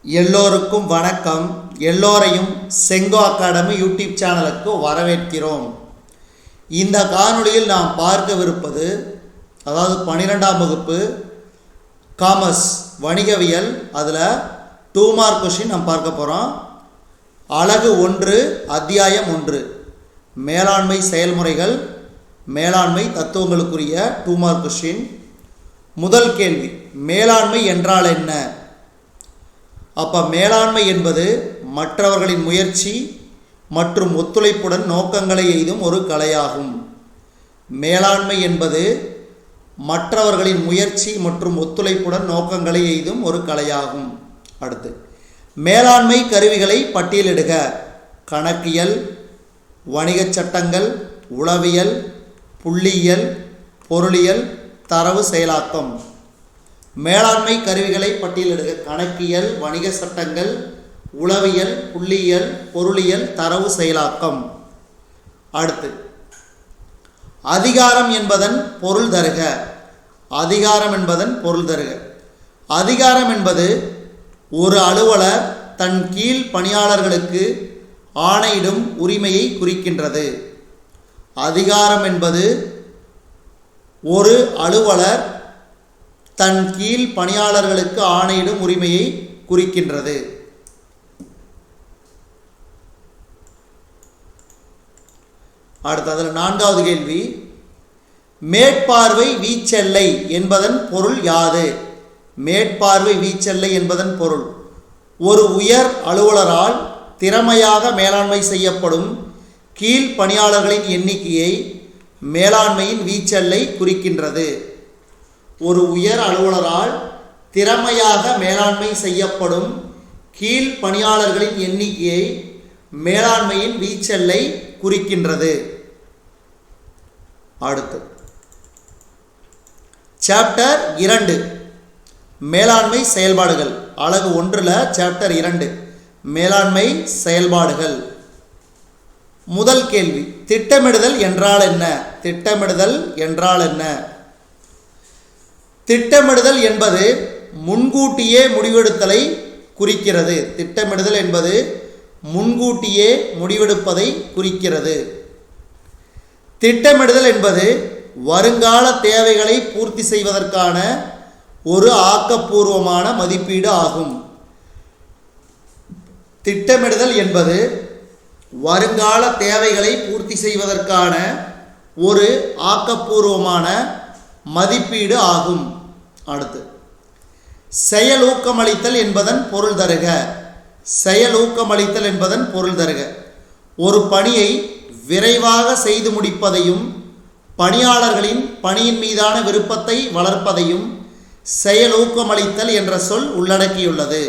எல்லோருக்கும் வணக்கம். எல்லோரையும் செங்கோ அகாடமி யூடியூப் சேனலுக்கு வரவேற்கிறோம். இந்த காணொளியில் நாம் பார்க்கவிருப்பது, அதாவது 12ஆம் வகுப்பு காமர்ஸ் வணிகவியல், அதில் 2 மார்க் கொஷின் நாம் பார்க்க போகிறோம். அலகு 1 அத்தியாயம் 1 மேலாண்மை செயல்முறைகள், மேலாண்மை தத்துவங்களுக்குரிய 2 மார்க் கொஷின். முதல் கேள்வி, மேலாண்மை என்றால் என்ன? அப்போ மேலாண்மை என்பது மற்றவர்களின் முயற்சி மற்றும் ஒத்துழைப்புடன் நோக்கங்களை எய்தும் ஒரு கலையாகும். மேலாண்மை என்பது மற்றவர்களின் முயற்சி மற்றும் ஒத்துழைப்புடன் நோக்கங்களை எய்தும் ஒரு கலையாகும். அடுத்து, மேலாண்மை கருவிகளை பட்டியலிடுக. கணக்கியல், வணிகச் சட்டங்கள், உளவியல், புள்ளியியல், பொருளியல், தரவு செயலாக்கம். மேலாண்மை கருவிகளை பட்டியலிடுக. கணக்கியல், வணிக சட்டங்கள், உளவியல், புள்ளியியல், பொருளியல், தரவு செயலாக்கம். அடுத்து, அதிகாரம் என்பதன் பொருள் தருக. அதிகாரம் என்பதன் பொருள் தருக. அதிகாரம் என்பது ஒரு அலுவலர் தன் கீழ் பணியாளர்களுக்கு ஆணையிடும் உரிமையை குறிக்கின்றது. அதிகாரம் என்பது ஒரு அலுவலர் தன் கீழ் பணியாளர்களுக்கு ஆணையிடும் உரிமையை குறிக்கின்றது. அடுத்தது 4வது கேள்வி, மேற்பார்வை வீச்செல்லை என்பதன் பொருள் யாது? மேற்பார்வை வீச்செல்லை என்பதன் பொருள், ஒரு உயர் அலுவலரால் திறமையாக மேலாண்மை செய்யப்படும் கீழ் பணியாளர்களின் எண்ணிக்கையை மேலாண்மையின் வீச்செல்லை குறிக்கின்றது. ஒரு உயர் அலுவலரால் திறமையாக மேலாண்மை செய்யப்படும் கீழ் பணியாளர்களின் எண்ணிக்கையை மேலாண்மையின் வீச்செல்லை குறிக்கின்றது. அடுத்து, சாப்டர் 2 மேலாண்மை செயல்பாடுகள். அலகு 1ல் சாப்டர் 2 மேலாண்மை செயல்பாடுகள். முதல் கேள்வி, திட்டமிடுதல் என்றால் என்ன? திட்டமிடுதல் என்றால் என்ன? திட்டமிடுதல் என்பது முன்கூட்டியே முடிவெடுத்தலை குறிக்கிறது. திட்டமிடுதல் என்பது முன்கூட்டியே முடிவெடுப்பதை குறிக்கிறது. திட்டமிடுதல் என்பது வருங்கால தேவைகளை பூர்த்தி செய்வதற்கான ஒரு ஆக்கப்பூர்வமான மதிப்பீடு ஆகும். திட்டமிடுதல் என்பது வருங்கால தேவைகளை பூர்த்தி செய்வதற்கான ஒரு ஆக்கப்பூர்வமான மதிப்பீடு ஆகும். அடுத்து, செயலூக்கமளித்தல் என்பதன் பொருள் தருக. செயலூக்கமளித்தல் என்பதன் பொருள் தருக. ஒரு பணியை விரைவாக செய்து முடிப்பதையும் பணியாளர்களின் பணியின் மீதான விருப்பத்தை வளர்ப்பதையும் செயலூக்கமளித்தல் என்ற சொல் உள்ளடக்கியுள்ளது.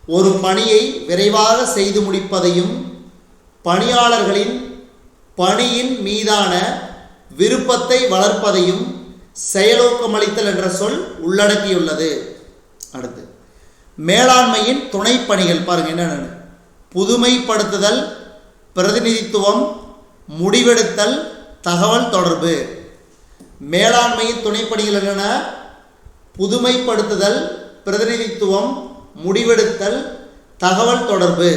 ஒரு பணியை விரைவாக செய்து முடிப்பதையும் பணியாளர்களின் பணியின் மீதான விருப்பத்தை வளர்ப்பதையும் செயலூக்கமளித்தல் என்ற சொல் உள்ளடக்கியுள்ளது. அடுத்து, மேலாண்மையின் துணை பணிகள் பாருங்க என்னென்ன: புதுமைப்படுத்துதல், பிரதிநிதித்துவம், முடிவெடுத்தல், தகவல் தொடர்பு. மேலாண்மையின் துணை பணிகள் என்னென்ன? புதுமைப்படுத்துதல், பிரதிநிதித்துவம், முடிவெடுத்தல், தகவல் தொடர்பு.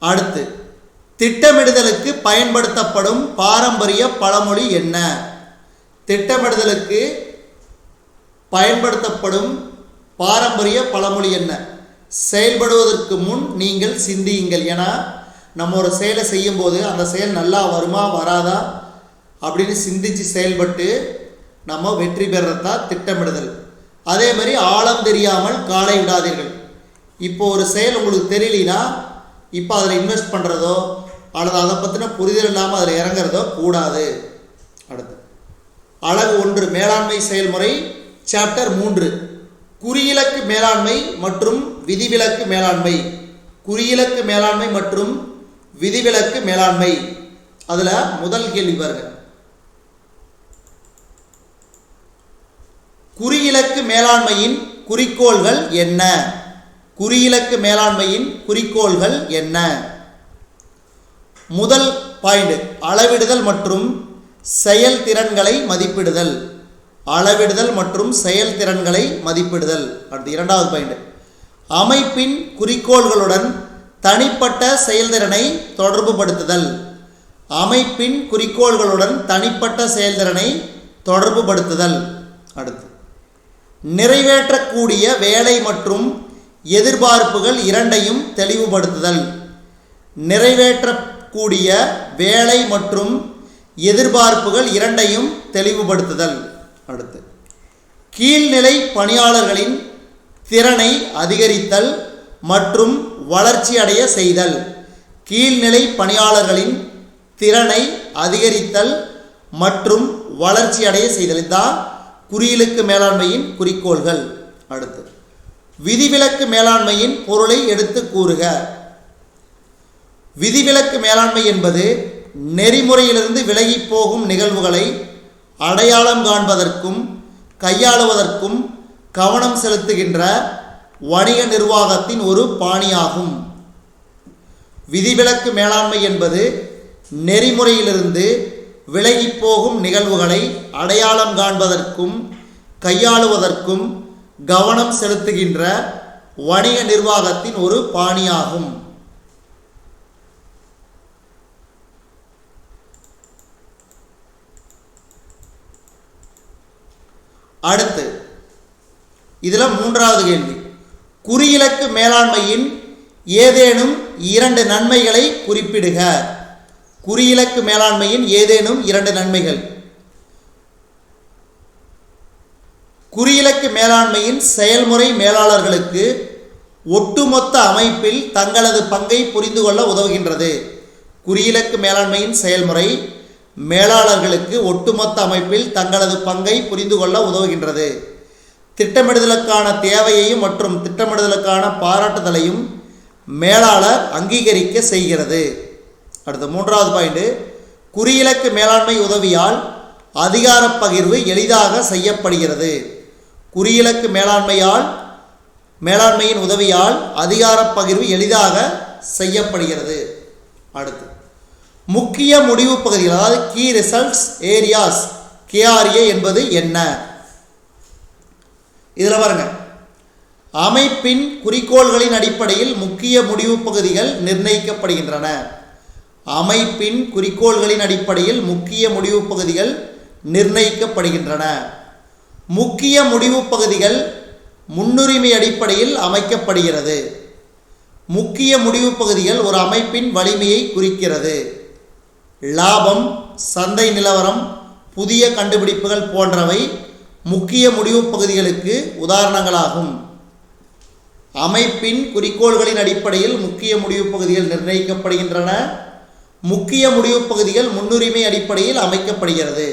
அடுத்து, திட்டமிடுதலுக்கு பயன்படுத்தப்படும் பாரம்பரிய பழமொழி என்ன? திட்டமிடுதலுக்கு பயன்படுத்தப்படும் பாரம்பரிய பழமொழி என்ன? செயல்படுவதற்கு முன் நீங்கள் சிந்தியுங்கள். ஏன்னா நம்ம ஒரு செயலை செய்யும்போது அந்த செயல் நல்லா வருமா வராதா அப்படின்னு சிந்திச்சு செயல்பட்டு நம்ம வெற்றி பெறறதா திட்டமிடுதல். அதே மாதிரி ஆழம் தெரியாமல் காலை விடாதீர்கள். இப்போ ஒரு செயல் உங்களுக்கு தெரியலனா இப்போ அதில் இன்வெஸ்ட் பண்ணுறதோ அல்லது அதை பற்றின புரிதல் இல்லாமல் அதில் இறங்குறதோ கூடாது. அடுத்து, அலகு 1 மேலாண்மை செயல்முறை சாப்டர் 3 குறியிலக்கு மேலாண்மை மற்றும் விதிவிலக்கு மேலாண்மை. குறியிலக்கு மேலாண்மை மற்றும் விதிவிலக்கு மேலாண்மை. அதில் முதல் கேள்வி பாருங்க, குறியிலக்கு மேலாண்மையின் குறிக்கோள்கள் என்ன? குறியிலக்கு மேலாண்மையின் குறிக்கோள்கள் என்ன? முதல் பாயிண்ட், அளவிடுதல் மற்றும் செயல்திறன்களை மதிப்பிடுதல். அளவிடுதல் மற்றும் செயல்திறன்களை மதிப்பிடுதல். அடுத்து இரண்டாவது பாயிண்ட், அமைப்பின் குறிக்கோள்களுடன் தனிப்பட்ட செயல்திறனை தொடர்புபடுத்துதல். அமைப்பின் குறிக்கோள்களுடன் தனிப்பட்ட செயல்திறனை தொடர்புபடுத்துதல். அடுத்து நிறைவேற்றக்கூடிய வேலை மற்றும் எதிர்பார்ப்புகள் இரண்டையும் தெளிவுபடுத்துதல். நிறைவேற்றக்கூடிய வேலை மற்றும் எதிர்பார்ப்புகள் இரண்டையும் தெளிவுபடுத்துதல். அடுத்து கீழ்நிலை பணியாளர்களின் திறனை அதிகரித்தல் மற்றும் வளர்ச்சி அடைய செய்தல். கீழ்நிலை பணியாளர்களின் திறனை அதிகரித்தல் மற்றும் வளர்ச்சி அடைய செய்தல். இதுதான் குறியிலக்கு மேலாண்மையின் குறிக்கோள்கள். அடுத்து விதிவிலக்கு மேலாண்மையின் பொருளை எடுத்து கூறுக. விதிவிலக்கு மேலாண்மை என்பது நெறிமுறையிலிருந்து விலகி போகும் நிகழ்வுகளை அடையாளம் காண்பதற்கும் கையாளுவதற்கும் கவனம் செலுத்துகின்ற வணிக நிர்வாகத்தின் ஒரு பாணியாகும். விதிவிலக்கு மேலாண்மை என்பது நெறிமுறையிலிருந்து விலகி போகும் நிகழ்வுகளை அடையாளம் காண்பதற்கும் கையாளுவதற்கும் கவனம் செலுத்துகின்ற வணிக நிர்வாகத்தின் ஒரு பாணியாகும். அடுத்து இதில் மூன்றாவது கேள்வி, குறியிலக்கு மேலாண்மையின் ஏதேனும் இரண்டு நன்மைகளை குறிப்பிடுக. குறியிலக்கு மேலாண்மையின் ஏதேனும் இரண்டு நன்மைகள். குறியிலக்கு மேலாண்மையின் செயல்முறை மேலாளர்களுக்கு ஒட்டுமொத்த அமைப்பில் தங்களது பங்கை புரிந்து கொள்ள உதவுகின்றது. குறியிலக்கு மேலாண்மையின் செயல்முறை மேலாளர்களுக்கு ஒட்டுமொத்த அமைப்பில் தங்களது பங்கை புரிந்து கொள்ள உதவுகின்றது. திட்டமிடுதலுக்கான தேவையையும் மற்றும் திட்டமிடுதலுக்கான பாராட்டுதலையும் மேலாளர் அங்கீகரிக்க செய்கிறது. அடுத்த மூன்றாவது பாயிண்ட், குறியிலக்கு மேலாண்மை உதவியால் அதிகார பகிர்வு எளிதாக செய்யப்படுகிறது. குறியிலக்கு மேலாண்மையின் உதவியால் அதிகார பகிர்வு எளிதாக செய்யப்படுகிறது. அடுத்து முக்கிய முடிவு பகுதிகள், அதாவது கீ ரிசல்ட்ஸ் ஏரியாஸ், KRA என்பது என்ன? இதில் பாருங்க, அமைப்பின் குறிக்கோள்களின் அடிப்படையில் முக்கிய முடிவு பகுதிகள் நிர்ணயிக்கப்படுகின்றன. அமைப்பின் குறிக்கோள்களின் அடிப்படையில் முக்கிய முடிவு பகுதிகள் நிர்ணயிக்கப்படுகின்றன. முக்கிய முடிவு பகுதிகள் முன்னுரிமை அடிப்படையில் அமைக்கப்படுகிறது. முக்கிய முடிவு பகுதிகள் ஒரு அமைப்பின் வலிமையை குறிக்கிறது. லாபம், சந்தை நிலவரம், புதிய கண்டுபிடிப்புகள் போன்றவை முக்கிய முடிவு பகுதிகளுக்கு உதாரணங்களாகும். அமைப்பின் குறிக்கோள்களின் அடிப்படையில் முக்கிய முடிவு பகுதிகள் நிர்ணயிக்கப்படுகின்றன. முக்கிய முடிவு பகுதிகள் முன்னுரிமை அடிப்படையில் அமைக்கப்படுகிறது.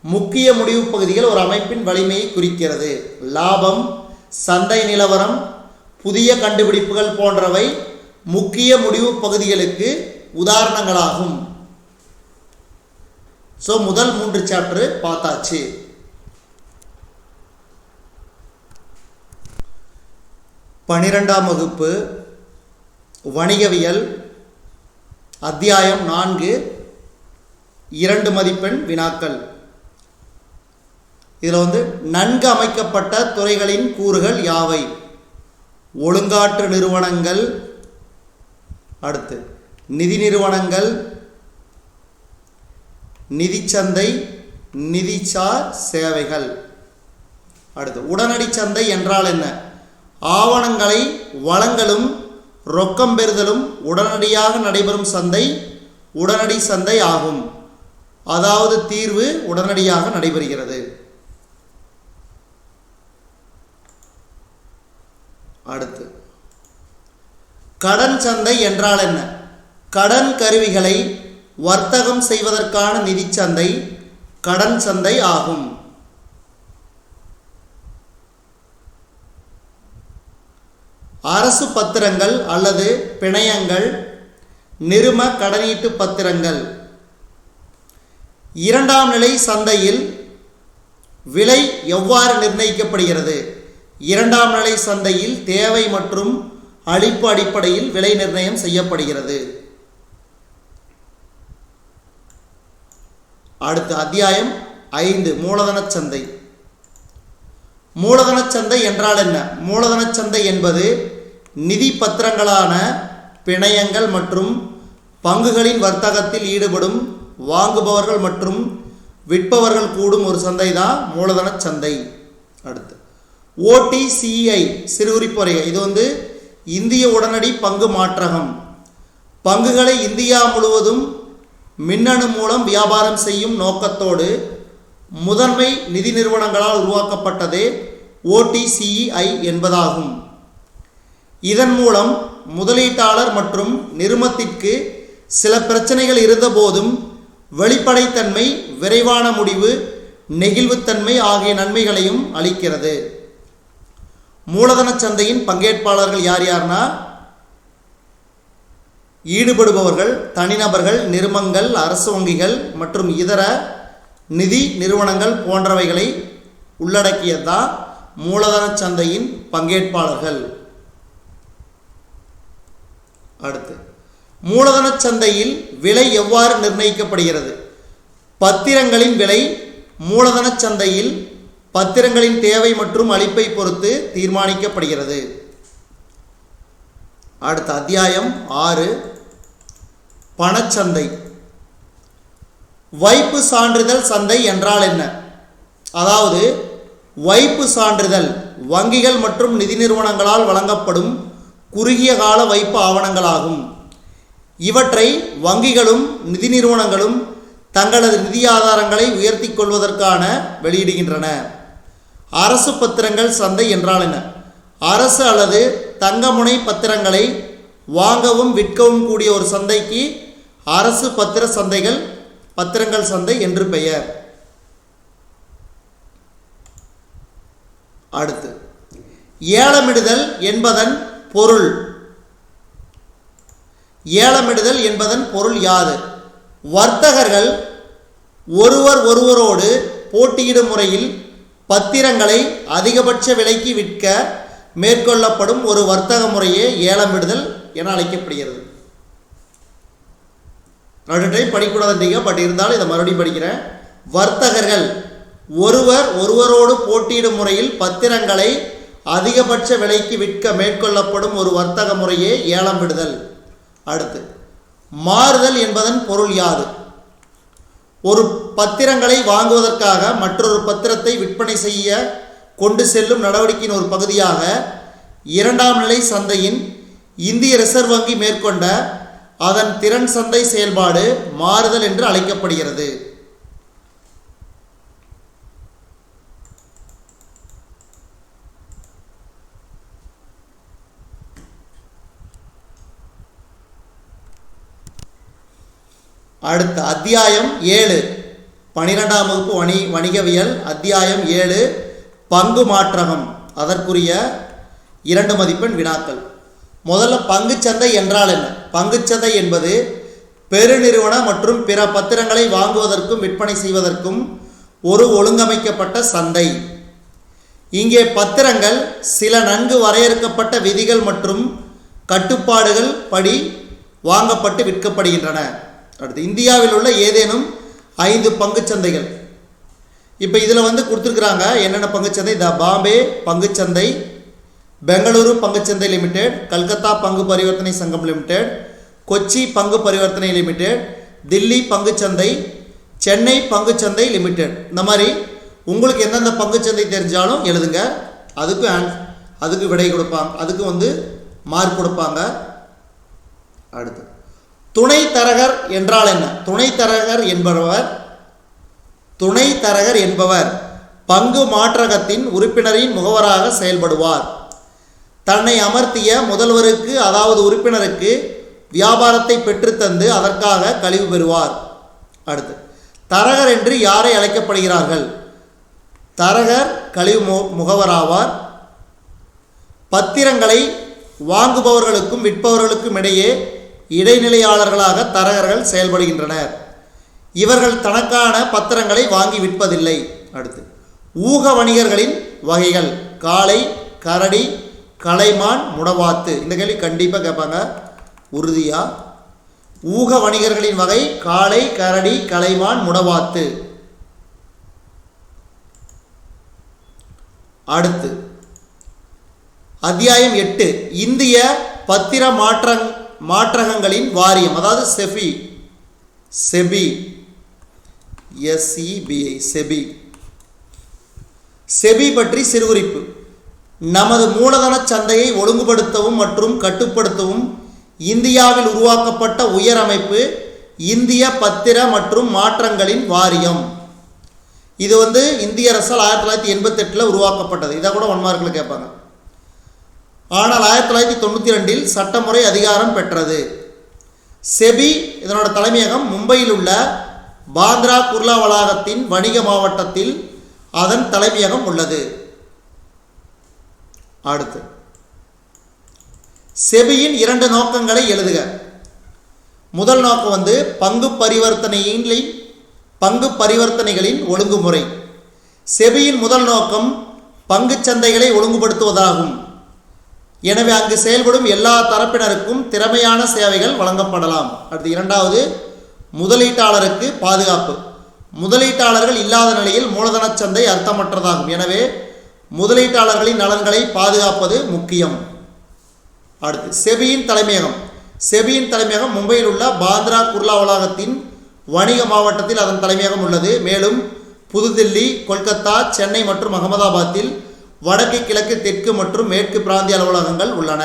முக்கிய முடிவு பகுதிகள் ஒரு அமைப்பின் வலிமையை குறிக்கிறது. லாபம், சந்தை நிலவரம், புதிய கண்டுபிடிப்புகள் போன்றவை முக்கிய முடிவு பகுதிகளுக்கு உதாரணங்களாகும். ஸோ முதல் 3 சாப்டர் பார்த்தாச்சு. பன்னிரெண்டாம் வகுப்பு வணிகவியல் அத்தியாயம் 4 2 மதிப்பெண் வினாக்கள். இதில் நன்கு அமைக்கப்பட்ட துறைகளின் கூறுகள் யாவை? ஒழுங்காற்று நிறுவனங்கள், அடுத்து நிதி நிறுவனங்கள், நிதிச்சந்தை, நிதிசார் சேவைகள். அடுத்து உடனடி சந்தை என்றால் என்ன? ஆவணங்களை வழங்கலும் ரொக்கம் பெறுதலும் உடனடியாக நடைபெறும் சந்தை உடனடி சந்தை ஆகும். அதாவது தீர்வு உடனடியாக நடைபெறுகிறது. அடுத்து கடன் சந்தை என்றால் என்ன? கடன் கருவிகளை வர்த்தகம் செய்வதற்கான நிதிச்சந்தை கடன் சந்தை ஆகும். அரசு பத்திரங்கள் அல்லது பிணையங்கள், நிறும கடனீட்டு பத்திரங்கள். இரண்டாம் நிலை சந்தையில் விலை எவ்வாறு நிர்ணயிக்கப்படுகிறது? இரண்டாம் நிலை சந்தையில் தேவை மற்றும் அளிப்பு அடிப்படையில் விலை நிர்ணயம் செய்யப்படுகிறது. அடுத்து அத்தியாயம் 5 மூலதன சந்தை. மூலதனச் சந்தை என்றால் என்ன? மூலதனச் சந்தை என்பது நிதி பத்திரங்களான பிணையங்கள் மற்றும் பங்குகளின் வர்த்தகத்தில் ஈடுபடும் வாங்குபவர்கள் மற்றும் விற்பவர்கள் கூடும் ஒரு சந்தை தான் மூலதனச் சந்தை. அடுத்து OTCI சிறுகுறிப்புரை. இது இந்திய உடனடி பங்கு மாற்றகம். பங்குகளை இந்தியா முழுவதும் மின்னணு மூலம் வியாபாரம் செய்யும் நோக்கத்தோடு முதன்மை நிதி நிறுவனங்களால் உருவாக்கப்பட்டதே OTCI என்பதாகும். இதன் மூலம் முதலீட்டாளர் மற்றும் நிறுவனத்திற்கு சில பிரச்சனைகள் இருந்தபோதும் வெளிப்படைத்தன்மை, விரைவான முடிவு, நெகிழ்வுத்தன்மை ஆகிய நன்மைகளையும் அளிக்கிறது. மூலதன சந்தையின் பங்கேற்பாளர்கள் யார் யார்னா ஈடுபடுபவர்கள் தனிநபர்கள், நிறுவனங்கள், அரசு வங்கிகள் மற்றும் இதர நிதி நிறுவனங்கள் போன்றவைகளை உள்ளடக்கியதுதான் மூலதன சந்தையின் பங்கேற்பாளர்கள். அடுத்து மூலதன சந்தையில் விலை எவ்வாறு நிர்ணயிக்கப்படுகிறது? பத்திரங்களின் விலை மூலதன சந்தையில் பத்திரங்களின் தேவை மற்றும் அளிப்பை பொறுத்து தீர்மானிக்கப்படுகிறது. அடுத்த அத்தியாயம் 6 பணச்சந்தை. வைப்பு சான்றிதழ் சந்தை என்றால் என்ன? அதாவது வைப்பு சான்றிதழ் வங்கிகள் மற்றும் நிதி நிறுவனங்களால் வழங்கப்படும் குறுகிய கால வைப்பு ஆவணங்களாகும். இவற்றை வங்கிகளும் நிதி நிறுவனங்களும் தங்களது நிதி ஆதாரங்களை உயர்த்தி கொள்வதற்கான வெளியிடுகின்றன. அரசு பத்திரங்கள் சந்தை என்றால் என்ன? அரசு அல்லது தங்கமுனை பத்திரங்களை வாங்கவும் விற்கவும் கூடிய ஒரு சந்தைக்கு அரசு பத்திர சந்தைகள் பத்திரங்கள் சந்தை என்று பெயர். அடுத்து ஏலமிடுதல் என்பதன் பொருள். ஏலமிடுதல் என்பதன் பொருள் யாது? வர்த்தகர்கள் ஒருவரோடு போட்டியிடும் முறையில் பத்திரங்களை அதிகபட்ச விலைக்கு விற்க மேற்கொள்ளப்படும் ஒரு வர்த்தக முறையே ஏலமிடுதல் என அழைக்கப்படுகிறது. ரெண்டு டைம் படிக்கூடாதுன்றீங்க, பட் இருந்தாலும் இதை மறுபடியும் படிக்கிறேன். வர்த்தகர்கள் ஒருவரோடு போட்டியிடும் முறையில் பத்திரங்களை அதிகபட்ச விலைக்கு விற்க மேற்கொள்ளப்படும் ஒரு வர்த்தக முறையே ஏலம் விடுதல். அடுத்து மாறுதல் என்பதன் பொருள் யாது? ஒரு பத்திரங்களை வாங்குவதற்காக மற்றொரு பத்திரத்தை விற்பனை செய்ய கொண்டு செல்லும் நடவடிக்கையின் ஒரு பகுதியாக இரண்டாம் நிலை சந்தையின் இந்திய ரிசர்வ் வங்கி மேற்கொண்ட அதன் திறன் சந்தை செயல்பாடு மாறுதல் என்று அழைக்கப்படுகிறது. அடுத்த அத்தியாயம் 7 12ஆம் வகுப்பு வணிகவியல். அத்தியாயம் 7 பங்கு மாற்றகம். அதற்குரிய 2 மதிப்பெண் வினாக்கள். முதல்ல பங்குச்சந்தை என்றால் என்ன? பங்குச்சந்தை என்பது பெருநிறுவன மற்றும் பிற பத்திரங்களை வாங்குவதற்கும் விற்பனை செய்வதற்கும் ஒரு ஒழுங்கமைக்கப்பட்ட சந்தை. இங்கே பத்திரங்கள் சில நன்கு வரையறுக்கப்பட்ட விதிகள் மற்றும் கட்டுப்பாடுகள் படி வாங்கப்பட்டு விற்கப்படுகின்றன. அடுத்து இந்தியாவில் உள்ள ஏதேனும் 5 பங்குச்சந்தைகள். இப்போ இதில் கொடுத்துருக்குறாங்க என்னென்ன பங்குச்சந்தை. பாம்பே பங்குச்சந்தை, பெங்களூரு பங்குச்சந்தை லிமிடெட், கல்கத்தா பங்கு பரிவர்த்தனை சங்கம் லிமிடெட், கொச்சி பங்கு பரிவர்த்தனை லிமிடெட், தில்லி பங்குச்சந்தை, சென்னை பங்குச்சந்தை லிமிடெட். இந்த மாதிரி உங்களுக்கு எந்தெந்த பங்குச்சந்தை தெரிஞ்சாலும் எழுதுங்க. அதுக்கு விடை கொடுப்பாங்க, அதுக்கு மார்க் கொடுப்பாங்க. அடுத்து துணை தரகர் என்றால் என்ன? துணை தரகர் என்பவர் பங்கு மாற்றகத்தின் உறுப்பினரின் முகவராக செயல்படுவார். தன்னை அமர்த்திய முதல்வருக்கு அதாவது உறுப்பினருக்கு வியாபாரத்தை பெற்றுத்தந்து அதற்காக கழிவு பெறுவார். அடுத்து தரகர் என்று யாரை அழைக்கப்படுகிறார்கள்? தரகர் கழிவு முகவராவார். பத்திரங்களை வாங்குபவர்களுக்கும் விற்பவர்களுக்கும் இடையே இடைநிலையாளர்களாக தரகர்கள் செயல்படுகின்றனர். இவர்கள் தனக்கான பத்திரங்களை வாங்கி விற்பதில்லை. அடுத்து ஊக வணிகர்களின் வகைகள். காளை, கரடி, கலைமான், முடவாத்து. இந்த கேள்வி கண்டிப்பாக கேட்பாங்க உறுதியா. ஊக வணிகர்களின் வகை காளை, கரடி, கலைமான், முடவாத்து. அடுத்து அத்தியாயம் 8 இந்திய பத்திர மாற்றகங்களின் வாரியம், அதாவது செபி செபி பற்றி சிறுகுறிப்பு. நமது மூலதன சந்தையை ஒழுங்குபடுத்தவும் மற்றும் கட்டுப்படுத்தவும் இந்தியாவில் உருவாக்கப்பட்ட உயர் அமைப்பு இந்திய பத்திர மற்றும் மாற்றங்களின் வாரியம். இது இந்திய அரசால் 1988 உருவாக்கப்பட்டது. இதை கூட 1 மார்க்கில் கேட்பாங்க. ஆனால் 1992 சட்டமுறை அதிகாரம் பெற்றது. செபி இதனோட தலைமையகம் மும்பையில் உள்ள பாந்த்ரா குர்லா வளாகத்தின் வணிக மாவட்டத்தில் அதன் தலைமையகம் உள்ளது. அடுத்து செபியின் 2 நோக்கங்களை எழுதுக. முதல் நோக்கம் பங்கு பரிவர்த்தனைகளின் ஒழுங்குமுறை. செபியின் முதல் நோக்கம் பங்கு சந்தைகளை ஒழுங்குபடுத்துவதாகும். எனவே அங்கு செயல்படும் எல்லா தரப்பினருக்கும் திறமையான சேவைகள் வழங்கப்படலாம். அடுத்து இரண்டாவது முதலீட்டாளருக்கு பாதுகாப்பு. முதலீட்டாளர்கள் இல்லாத நிலையில் மூலதன சந்தை அர்த்தமற்றதாகும். எனவே முதலீட்டாளர்களின் நலன்களை பாதுகாப்பது முக்கியம். அடுத்து செபியின் தலைமையகம் மும்பையில் உள்ள பாந்த்ரா குர்லா வளாகத்தின் வணிக மாவட்டத்தில் அதன் தலைமையகம் உள்ளது. மேலும் புதுதில்லி, கொல்கத்தா, சென்னை மற்றும் அகமதாபாத்தில் வடக்கு, கிழக்கு, தெற்கு மற்றும் மேற்கு பிராந்திய அலுவலகங்கள் உள்ளன.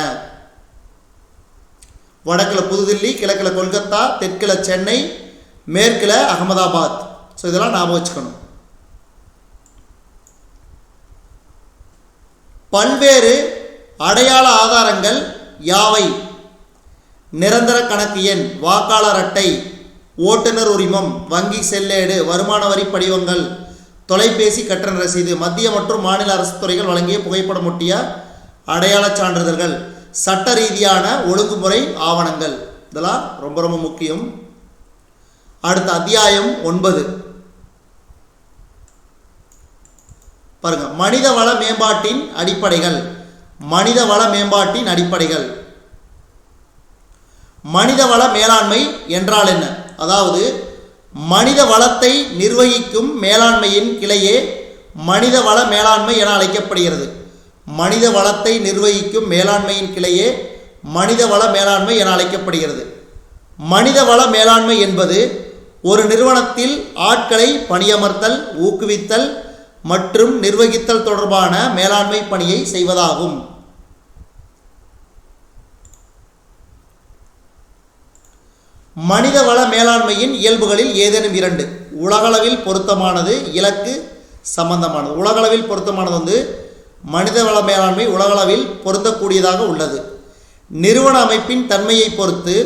வடக்கில் புதுதில்லி, கிழக்கில் கொல்கத்தா, தெற்கில் சென்னை, மேற்கில் அகமதாபாத். ஸோ இதெல்லாம் ஞாபகம் வச்சுக்கணும். பல்வேறு அடையாள ஆதாரங்கள் யாவை? நிரந்தர கணக்கு எண், வாக்காளர் அட்டை, ஓட்டுநர் உரிமம், வங்கி செல்லேடு, வருமான வரி படிவங்கள், தொலைபேசி கட்டண ரசீது, மத்திய மற்றும் மாநில அரசு துறைகள் வழங்கிய புகைப்படம் ஒட்டிய அடையாள சான்றிதழ்கள், சட்ட ரீதியான ஒழுங்குமுறை ஆவணங்கள். இதெல்லாம் ரொம்ப ரொம்ப முக்கியம். அடுத்த அத்தியாயம் 9 பாருங்க. மனிதவள மேம்பாட்டின் அடிப்படைகள். மனிதவள மேலாண்மை என்றால் என்ன? அதாவது மனித வளத்தை நிர்வகிக்கும் மேலாண்மையின் கிளையே மனிதவள மேலாண்மை என அழைக்கப்படுகிறது. மனித வளத்தை நிர்வகிக்கும் மேலாண்மையின் கிளையே மனிதவள மேலாண்மை என அழைக்கப்படுகிறது. மனிதவள மேலாண்மை என்பது ஒரு நிறுவனத்தில் ஆட்களை பணியமர்த்தல், ஊக்குவித்தல் மற்றும் நிர்வகித்தல் தொடர்பான மேலாண்மை பணியை செய்வதாகும். மனிதவள மேலாண்மையின் இயல்புகளில் ஏதேனும் 2 உலகளவில் பொருத்தமானது, இலக்கு சம்பந்தமானது. உலகளவில் பொருத்தமானது மனிதவள மேலாண்மை உலகளவில் பொருந்தக்கூடியதாக உள்ளது. நிறுவன அமைப்பின் தன்மையை பொறுத்து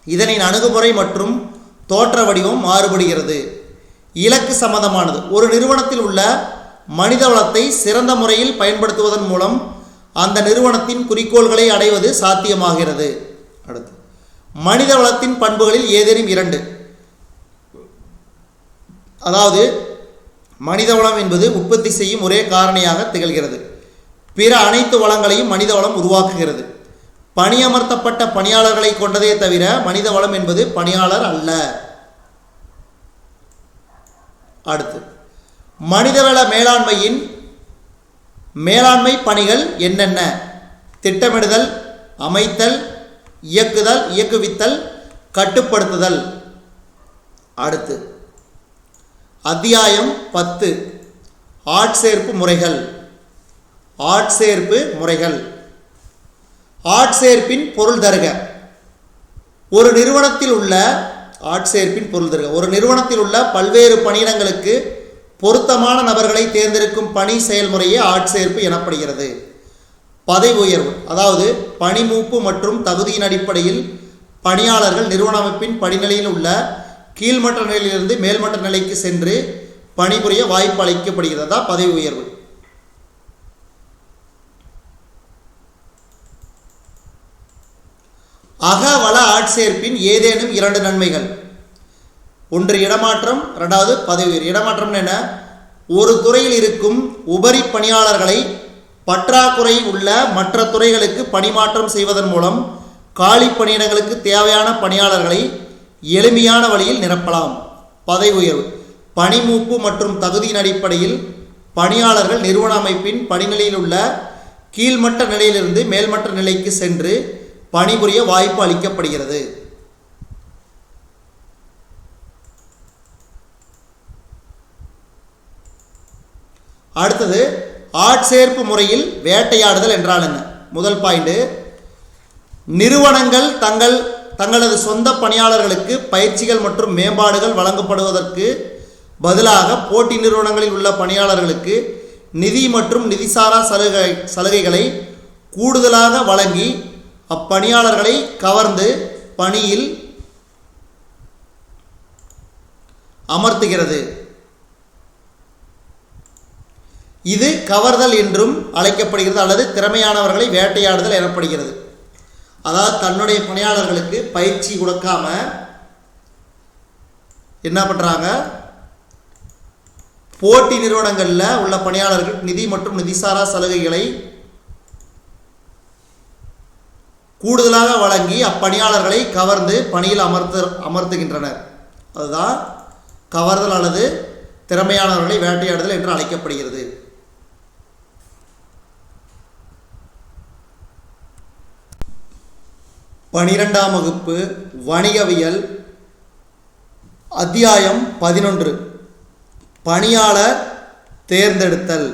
இதனின் அணுகுமுறை மற்றும் தோற்ற வடிவம் மாறுபடுகிறது. இலக்கு சம்பந்தமானது ஒரு நிறுவனத்தில் உள்ள மனித வளத்தை சிறந்த முறையில் பயன்படுத்துவதன் மூலம் அந்த நிறுவனத்தின் குறிக்கோள்களை அடைவது சாத்தியமாகிறது. அடுத்து மனித வளத்தின் பண்புகளில் ஏதேனும் 2, அதாவது மனித வளம் என்பது உற்பத்தி செய்யும் ஒரே காரணியாக திகழ்கிறது. பிற அனைத்து வளங்களையும் மனித வளம் உருவாக்குகிறது. பணியமர்த்தப்பட்ட பணியாளர்களை கொண்டதே தவிர மனித வளம் என்பது பணியாளர் அல்ல. அடுத்து மனிதவள மேலாண்மையின் மேலாண்மை பணிகள் என்னென்ன? திட்டமிடுதல், அமைத்தல், இயக்குவித்தல், கட்டுப்படுத்துதல். அடுத்து அத்தியாயம் 10 ஆட்சேர்ப்பு முறைகள். ஆட்சேர்ப்பின் பொருள் தருக. ஒரு நிறுவனத்தில் உள்ள பல்வேறு பணியிடங்களுக்கு பொருத்தமான நபர்களை தேர்ந்தெடுக்கும் பணி செயல்முறையே ஆட்சேர்ப்பு எனப்படுகிறது. பதவி உயர்வு, அதாவது பணிமூப்பு மற்றும் தகுதியின் அடிப்படையில் பணியாளர்கள் நிறுவன அமைப்பின் படிநிலையில் உள்ள கீழ்மட்ட நிலையிலிருந்து மேல்மட்ட நிலைக்கு சென்று பணிபுரிய வாய்ப்பு அளிக்கப்படுகிறதா பதவி உயர்வு. அகவள ஆட்சேர்ப்பின் ஏதேனும் 2 நன்மைகள். 1 இடமாற்றம், 2வது பதவி உயர்வு. இடமாற்றம் என்ன? ஒரு துறையில் இருக்கும் உபரி பணியாளர்களை பற்றாக்குறை உள்ள மற்ற துறைகளுக்கு பணிமாற்றம் செய்வதன் மூலம் காலி பணியிடங்களுக்கு தேவையான பணியாளர்களை எளிமையான வழியில் நிரப்பலாம். பதவி உயர்வு பணிமூப்பு மற்றும் தகுதியின் அடிப்படையில் பணியாளர்கள் நிறுவன அமைப்பின் பணிநிலையில் உள்ள கீழ்மட்ட நிலையிலிருந்து மேல்மட்ட நிலைக்கு சென்று பணிபுரிய வாய்ப்பு அளிக்கப்படுகிறது. அடுத்தது ஆட்சேர்ப்பு முறையில் வேட்டையாடுதல் என்றால் என்ன? முதல் பாயிண்ட், நிறுவனங்கள் தங்களது சொந்த பணியாளர்களுக்கு பயிற்சிகள் மற்றும் மேம்பாடுகள் வழங்கப்படுவதற்கு பதிலாக போட்டி நிறுவனங்களில் உள்ள பணியாளர்களுக்கு நிதி மற்றும் நிதிசாரா சலுகைகளை கூடுதலாக வழங்கி அப்பணியாளர்களை கவர்ந்து பணியில் அமர்த்துகிறது. இது கவர்தல் என்றும் அழைக்கப்படுகிறது அல்லது திறமையானவர்களை வேட்டையாடுதல் எனப்படுகிறது. அதாவது தன்னுடைய பணியாளர்களுக்கு பயிற்சி கொடுக்காம என்ன பண்ணுறாங்க, போட்டி நிறுவனங்களில் உள்ள பணியாளர்கள் நிதி மற்றும் நிதிசாரா சலுகைகளை கூடுதலாக வழங்கி அப்பணியாளர்களை கவர்ந்து பணியில் அமர்த்துகின்றனர். அதுதான் கவர்தல் அல்லது திறமையானவர்களை வேட்டையாடுதல் என்று அழைக்கப்படுகிறது. பனிரெண்டாம் வகுப்பு வணிகவியல் அத்தியாயம் 11 பணியாளர் தேர்ந்தெடுத்தல்.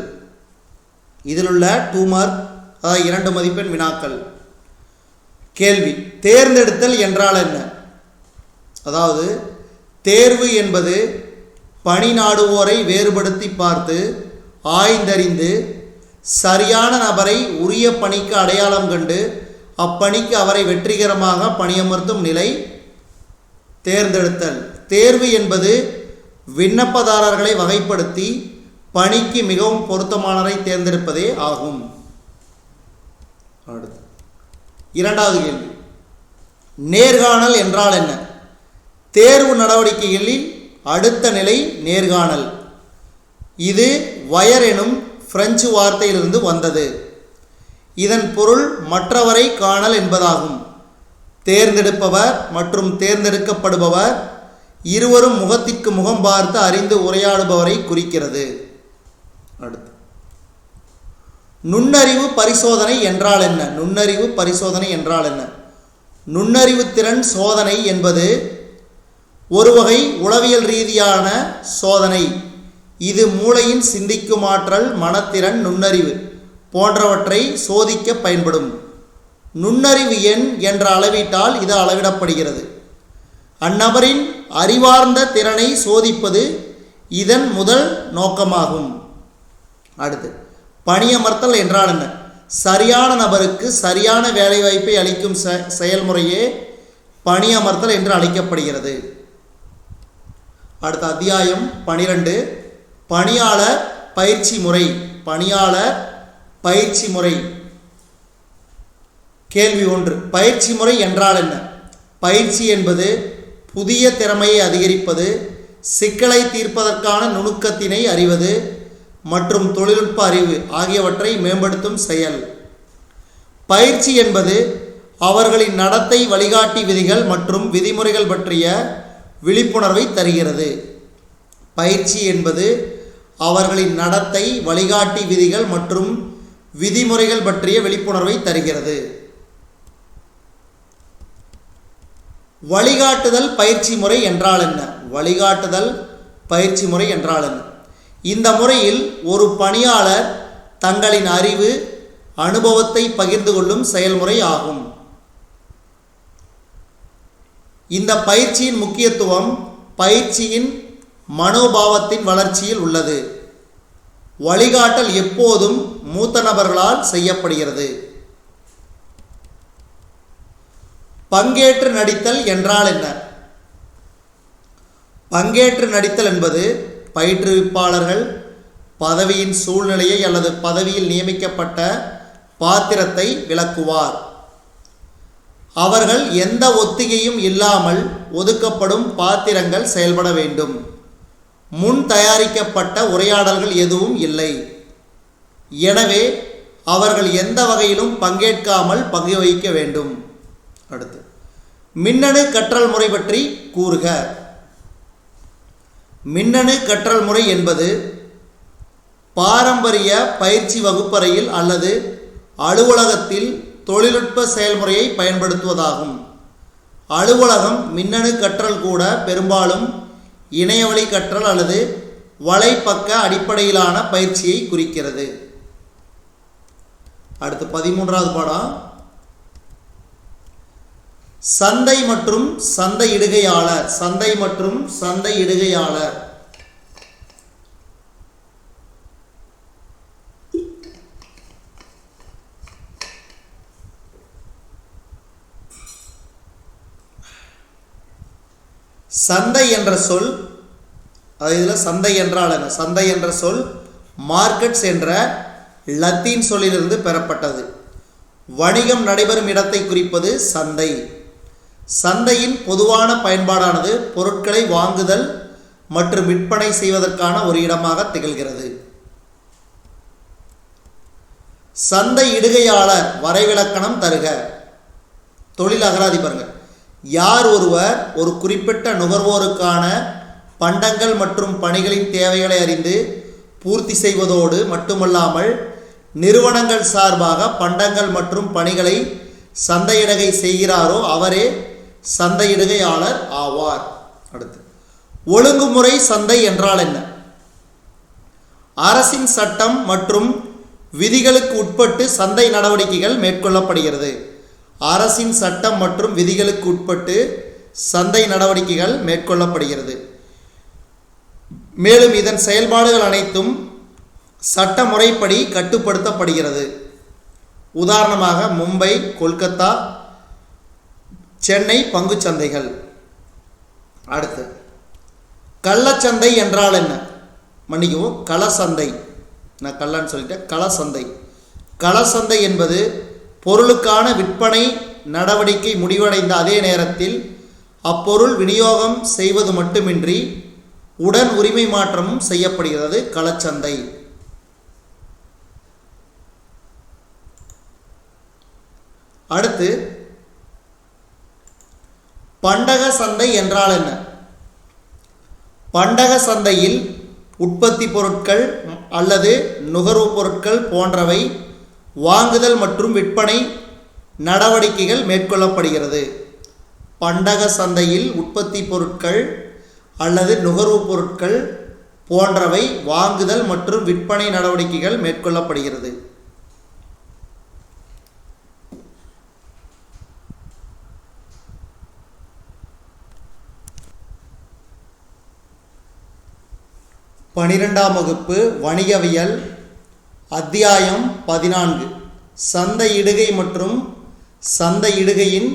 இதில் உள்ள 2 மார்க் 2 மதிப்பெண் வினாக்கள். கேள்வி, தேர்ந்தெடுத்தல் என்றால் என்ன? அதாவது தேர்வு என்பது பணி நாடுவோரை வேறுபடுத்தி பார்த்து ஆய்ந்தறிந்து சரியான நபரை உரிய பணிக்கு அடையாளம் கண்டு அப்பணிக்கு அவரை வெற்றிகரமாக பணியமர்த்தும் நிலை தேர்ந்தெடுத்தல். தேர்வு என்பது விண்ணப்பதாரர்களை வகைப்படுத்தி பணிக்கு மிகவும் பொருத்தமானவரை தேர்ந்தெடுப்பதே ஆகும். அடுத்து இரண்டாவது கேள்வி, நேர்காணல் என்றால் என்ன? தேர்வு நடவடிக்கைகளில் அடுத்த நிலை நேர்காணல். இது வயர் எனும் பிரெஞ்சு வார்த்தையிலிருந்து வந்தது. இதன் பொருள் மற்றவரை காணல் என்பதாகும். தேர்ந்தெடுப்பவர் மற்றும் தேர்ந்தெடுக்கப்படுபவர் இருவரும் முகத்திற்கு முகம் பார்த்து அறிந்து உரையாடுபவரை குறிக்கிறது. அடுத்து நுண்ணறிவு பரிசோதனை என்றால் என்ன? நுண்ணறிவு பரிசோதனை என்றால் என்ன? நுண்ணறிவு திறன் சோதனை என்பது ஒரு வகை உளவியல் ரீதியான சோதனை. இது மூளையின் சிந்திக்கும் ஆற்றல், மனத்திறன், நுண்ணறிவு போன்றவற்றை சோதிக்க பயன்படும். நுண்ணறிவு எண் என்ற அளவீட்டால் இது அளவிடப்படுகிறது. அந்நபரின் அறிவார்ந்த திறனை சோதிப்பது இதன் முதல் நோக்கமாகும். அடுத்து பணியமர்த்தல் என்றால் என்ன? சரியான நபருக்கு சரியான வேலைவாய்ப்பை அளிக்கும் செயல்முறையே பணியமர்த்தல் என்று அழைக்கப்படுகிறது. அடுத்த அத்தியாயம் 12 பணியாளர் பயிற்சி முறை. பணியாளர் பயிற்சி முறை. கேள்வி 1, பயிற்சி முறை என்றால் என்ன? பயிற்சி என்பது புதிய திறமையை அதிகரிப்பது, சிக்கலை தீர்ப்பதற்கான நுணுக்கத்தினை அறிவது மற்றும் தொழில்நுட்ப அறிவு ஆகியவற்றை மேம்படுத்தும் செயல். பயிற்சி என்பது அவர்களின் நடத்தை, வழிகாட்டி விதிகள் மற்றும் விதிமுறைகள் பற்றிய விழிப்புணர்வை தருகிறது. பயிற்சி என்பது அவர்களின் நடத்தை, வழிகாட்டி விதிகள் மற்றும் விதிமுறைகள் பற்றிய விழிப்புணர்வை தருகிறது. வழிகாட்டுதல் பயிற்சி முறை என்றால் என்ன? வழிகாட்டுதல் பயிற்சி முறை என்றால் என்ன? இந்த முறையில் ஒரு பணியாளர் தங்களின் அறிவு, அனுபவத்தை பகிர்ந்து கொள்ளும் செயல்முறை ஆகும். இந்த பயிற்சியின் முக்கியத்துவம் பயிற்சியின் மனோபாவத்தின் வளர்ச்சியில் உள்ளது. வழிகாட்டல் எப்போதும் மூத்த நபர்களால் செய்யப்படுகிறது. பங்கேற்று நடித்தல் என்றால் என்ன? பங்கேற்று நடித்தல் என்பது பயிற்றுவிப்பாளர்கள் பதவியின் சூழ்நிலையை அல்லது பதவியில் நியமிக்கப்பட்ட பாத்திரத்தை விளக்குவார். அவர்கள் எந்த ஒத்திகையும் இல்லாமல் ஒதுக்கப்படும் பாத்திரங்கள் செயல்பட வேண்டும். முன் தயாரிக்கப்பட்ட உரையாடல்கள் எதுவும் இல்லை. எனவே அவர்கள் எந்த வகையிலும் பங்கேற்காமல் பங்கு வகிக்க வேண்டும். அடுத்து மின்னணு கற்றல் முறை பற்றி கூறுக. மின்னணு கற்றல் முறை என்பது பாரம்பரிய பயிற்சி வகுப்பறையில் அல்லது அலுவலகத்தில் தொழில்நுட்ப செயல்முறையை பயன்படுத்துவதாகும். அலுவலகம் மின்னணு கற்றல் கூட பெரும்பாலும் இணையவழி கற்றல் அல்லது வலைப்பக்க அடிப்படையிலான பயிற்சியை குறிக்கிறது. அடுத்து 13வது பாடம், சந்தை மற்றும் சந்தையிடுகையாளர். சந்தை மற்றும் சந்தையிடுகையாளர். சந்தை என்ற சொல், இதில் சந்தை என்றால் என்ன? சந்தை என்ற சொல் மார்க்கெட்ஸ் என்ற லத்தீன் சொல்லிலிருந்து பெறப்பட்டது. வணிகம் நடைபெறும் இடத்தை குறிப்பது சந்தை. சந்தையின் பொதுவான பயன்பாடானது பொருட்களை வாங்குதல் மற்றும் விற்பனை செய்வதற்கான ஒரு இடமாக திகழ்கிறது. சந்தை இடுகையாளர் வரைவிலக்கணம் தருக. தொழில் அகராதி பாருங்க. யார் ஒருவர் ஒரு குறிப்பிட்ட நுகர்வோருக்கான பண்டங்கள் மற்றும் பணிகளின் தேவைகளை அறிந்து பூர்த்தி செய்வதோடு மட்டுமல்லாமல் நிறுவனங்கள் சார்பாக பண்டங்கள் மற்றும் பணிகளை சந்தையிடுகை செய்கிறாரோ அவரே சந்தையிடுகையாளர் ஆவார். அடுத்து, ஒழுங்குமுறை சந்தை என்றால் என்ன? அரசின் சட்டம் மற்றும் விதிகளுக்கு உட்பட்டு சந்தை நடவடிக்கைகள் மேற்கொள்ளப்படுகிறது. அரசின் சட்டம் மற்றும் விதிகளுக்கு உட்பட்டு சந்தை நடவடிக்கைகள் மேற்கொள்ளப்படுகிறது. மேலும் இதன் செயல்பாடுகள் அனைத்தும் சட்ட முறைப்படி கட்டுப்படுத்தப்படுகிறது. உதாரணமாக மும்பை, கொல்கத்தா, சென்னை பங்குச்சந்தைகள். அடுத்து, கள்ளச்சந்தை என்றால் என்ன? மன்னிக்கவும், களசந்தை. நான் கள்ளன்னு சொல்லிட்டேன். களசந்தை. களசந்தை என்பது பொருளுக்கான விற்பனை நடவடிக்கை முடிவடைந்த அதே நேரத்தில் அப்பொருள் விநியோகம் செய்வது மட்டுமின்றி உடன் உரிமை மாற்றமும் செய்யப்படுகிறது. களச்சந்தை. அடுத்து, பண்டக சந்தை என்றால் என்ன? பண்டக சந்தையில் உற்பத்தி பொருட்கள் அல்லது நுகர்வு பொருட்கள் போன்றவை வாங்குதல் மற்றும் விற்பனை நடவடிக்கைகள் மேற்கொள்ளப்படுகிறது. பண்டக சந்தையில் உற்பத்தி பொருட்கள் அல்லது நுகர்வு பொருட்கள் போன்றவை வாங்குதல் மற்றும் விற்பனை நடவடிக்கைகள் மேற்கொள்ளப்படுகிறது. பனிரெண்டாம் வகுப்பு வணிகவியல் அத்தியாயம் 14 சந்தையிடுகை மற்றும் சந்தையிடுகையின்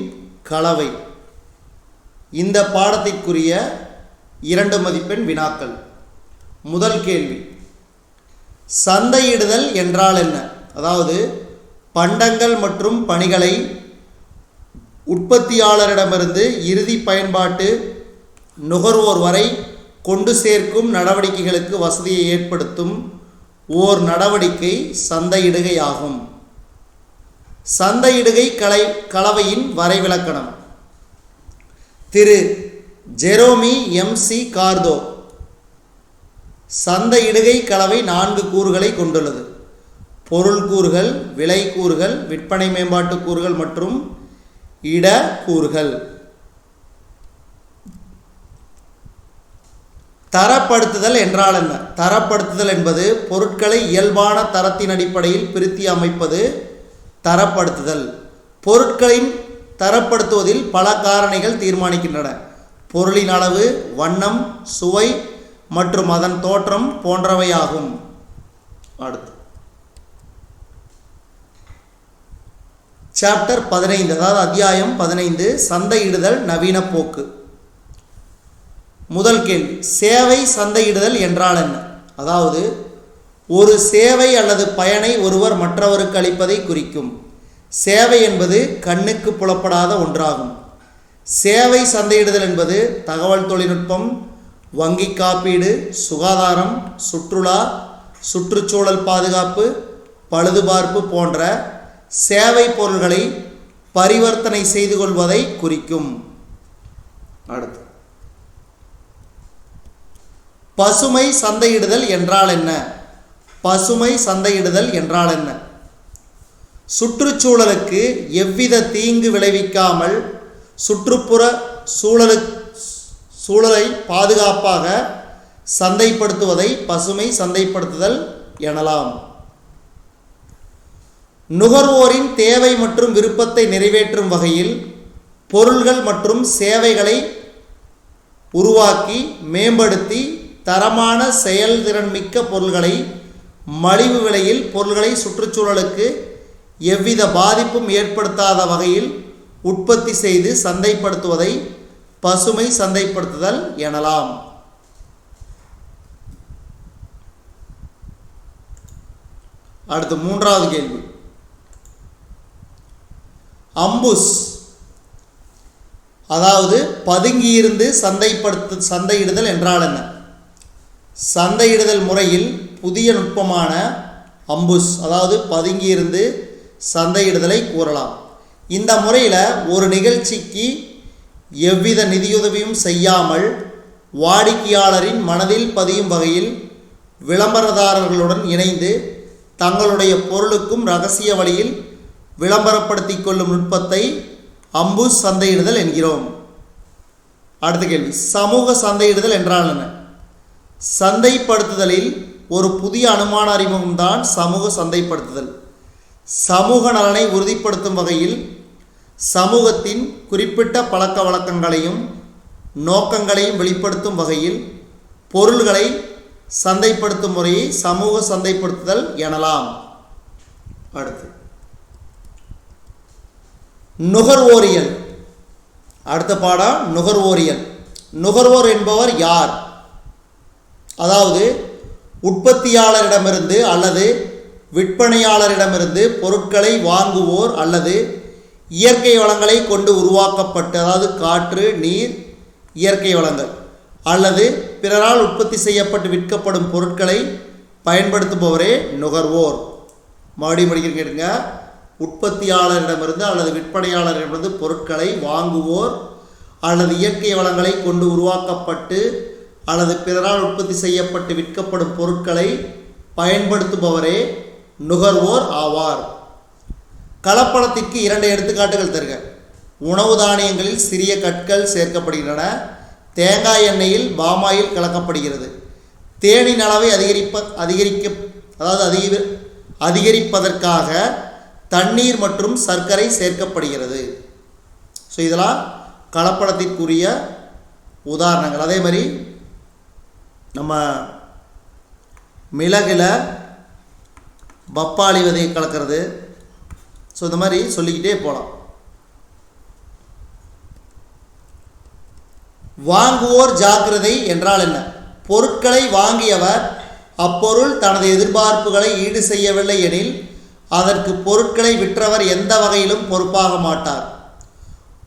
கலவை. இந்த பாடத்திற்குரிய 2 மதிப்பெண் வினாக்கள். முதல் கேள்வி, சந்தையிடுதல் என்றால் என்ன? அதாவது பண்டங்கள் மற்றும் பணிகளை உற்பத்தியாளரிடமிருந்து இறுதி பயன்பாட்டு நுகர்வோர் வரை கொண்டு சேர்க்கும் நடவடிக்கைகளுக்கு வசதியை ஏற்படுத்தும் ஓர் நடவடிக்கை சந்தையிடுகையாகும். சந்தையிடுகை கலவையின் வரைவிலக்கணம். திரு ஜெரோமி எம்.சி. கார்தோ. சந்தையிடுகை கலவை 4 கூறுகளை கொண்டுள்ளது. பொருள் கூறுகள், விலை கூறுகள், விற்பனை மேம்பாட்டு கூறுகள் மற்றும் இட கூறுகள். தரப்படுத்துதல் என்றால் என்ன? தரப்படுத்துதல் என்பது பொருட்களை இயல்பான தரத்தின் அடிப்படையில் பிரித்து அமைப்பது தரப்படுத்துதல். பொருட்களின் தரப்படுத்துவதில் பல காரணிகள் தீர்மானிக்கின்றன. பொருளின் அளவு, வண்ணம், சுவை மற்றும் அதன் தோற்றம் போன்றவையாகும். அடுத்து சாப்டர் 15, அதாவது அத்தியாயம் 15 சந்தையிடுதல் நவீன போக்கு. முதல் கேள்வி, சேவை சந்தையிடுதல் என்றால் என்ன? அதாவது ஒரு சேவை அல்லது பயனை ஒருவர் மற்றவருக்கு அளிப்பதை குறிக்கும். சேவை என்பது கண்ணுக்கு புலப்படாத ஒன்றாகும். சேவை சந்தையிடுதல் என்பது தகவல் தொழில்நுட்பம், வங்கி காப்பீடு, சுகாதாரம், சுற்றுலா, சுற்றுச்சூழல் பாதுகாப்பு, பழுதுபார்ப்பு போன்ற சேவை பொருள்களை பரிவர்த்தனை செய்து கொள்வதை குறிக்கும். அடுத்து, பசுமை சந்தையிடுதல் என்றால் என்ன? பசுமை சந்தையிடுதல் என்றால் என்ன? சுற்றுச்சூழலுக்கு எவ்வித தீங்கு விளைவிக்காமல் சுற்றுப்புற சூழலை பாதுகாப்பாக சந்தைப்படுத்துவதை பசுமை சந்தைப்படுத்துதல் எனலாம். நுகர்வோரின் தேவை மற்றும் விருப்பத்தை நிறைவேற்றும் வகையில் பொருள்கள் மற்றும் சேவைகளை உருவாக்கி மேம்படுத்தி தரமான செயல்திறன் மிக்க பொருள்களை மலிவு விலையில் பொருள்களை சுற்றுச்சூழலுக்கு எவ்வித பாதிப்பும் ஏற்படுத்தாத வகையில் உற்பத்தி செய்து சந்தைப்படுத்துவதை பசுமை சந்தைப்படுத்துதல் எனலாம். அடுத்து மூன்றாவது கேள்வி. அம்புஷ் அதாவது பதுங்கியிருந்து சந்தையிடுதல் என்றால் என்ன? சந்தையிடுதல் முறையில் புதிய நுட்பமான அம்புஷ் அதாவது பதுங்கியிருந்து சந்தையிடுதலை கூறலாம். இந்த முறையில் ஒரு நிகழ்ச்சிக்கு எவ்வித நிதியுதவியும் செய்யாமல் வாடிக்கையாளரின் மனதில் பதியும் வகையில் விளம்பரதாரர்களுடன் இணைந்து தங்களுடைய பொருளுக்கும் இரகசிய வழியில் விளம்பரப்படுத்திக் கொள்ளும் நுட்பத்தை அம்புஷ் சந்தையிடுதல் என்கிறோம். அடுத்த கேள்வி. சமூக சந்தையிடுதல் என்றால் என்ன? சந்தைப்படுத்துதலில் ஒரு புதிய அனுமான அறிமுகம்தான் சமூக சந்தைப்படுத்துதல். சமூக நலனை உறுதிப்படுத்தும் வகையில் சமூகத்தின் குறிப்பிட்ட பழக்க வழக்கங்களையும் நோக்கங்களையும் வெளிப்படுத்தும் வகையில் பொருள்களை சந்தைப்படுத்தும் முறையை சமூக சந்தைப்படுத்துதல் எனலாம். அடுத்து நுகர்வோரியல். அடுத்த பாடம் நுகர்வோரியல். நுகர்வோர் என்பவர் யார்? அதாவது உற்பத்தியாளரிடமிருந்து அல்லது விற்பனையாளரிடமிருந்து பொருட்களை வாங்குவோர் அல்லது இயற்கை வளங்களை கொண்டு உருவாக்கப்பட்டு அதாவது காற்று நீர் இயற்கை வளங்கள் அல்லது பிறரால் உற்பத்தி செய்யப்பட்டு விற்கப்படும் பொருட்களை பயன்படுத்துபவரே நுகர்வோர். மறுபடியும் கேட்டுங்க. உற்பத்தியாளரிடமிருந்து அல்லது விற்பனையாளரிடமிருந்து பொருட்களை வாங்குவோர் அல்லது இயற்கை வளங்களை கொண்டு உருவாக்கப்பட்டு அல்லது பிறரால் உற்பத்தி செய்யப்பட்டு விற்கப்படும் பொருட்களை பயன்படுத்துபவரே நுகர்வோர் ஆவார். கலப்படத்திற்கு 2 எடுத்துக்காட்டுகள் தருக. உணவு தானியங்களில் சிறிய கற்கள் சேர்க்கப்படுகின்றன. தேங்காய் எண்ணெயில் பாமாயில் கலக்கப்படுகிறது. தேனின் அளவை அதிகரிப்பதற்காக தண்ணீர் மற்றும் சர்க்கரை சேர்க்கப்படுகிறது. ஸோ இதெல்லாம் கலப்படத்திற்குரிய உதாரணங்கள். அதே மாதிரி நம்ம மிளகில் பப்பாளி விதையை கலக்கிறது. ஸோ இந்த மாதிரி சொல்லிக்கிட்டே போகலாம். வாங்குவோர் ஜாக்கிரதை என்றால் என்ன? பொருட்களை வாங்கியவர் அப்பொருள் தனது எதிர்பார்ப்புகளை ஈடு செய்யவில்லை எனில் அதற்கு பொருட்களை விற்றவர் எந்த வகையிலும் பொறுப்பாக மாட்டார்.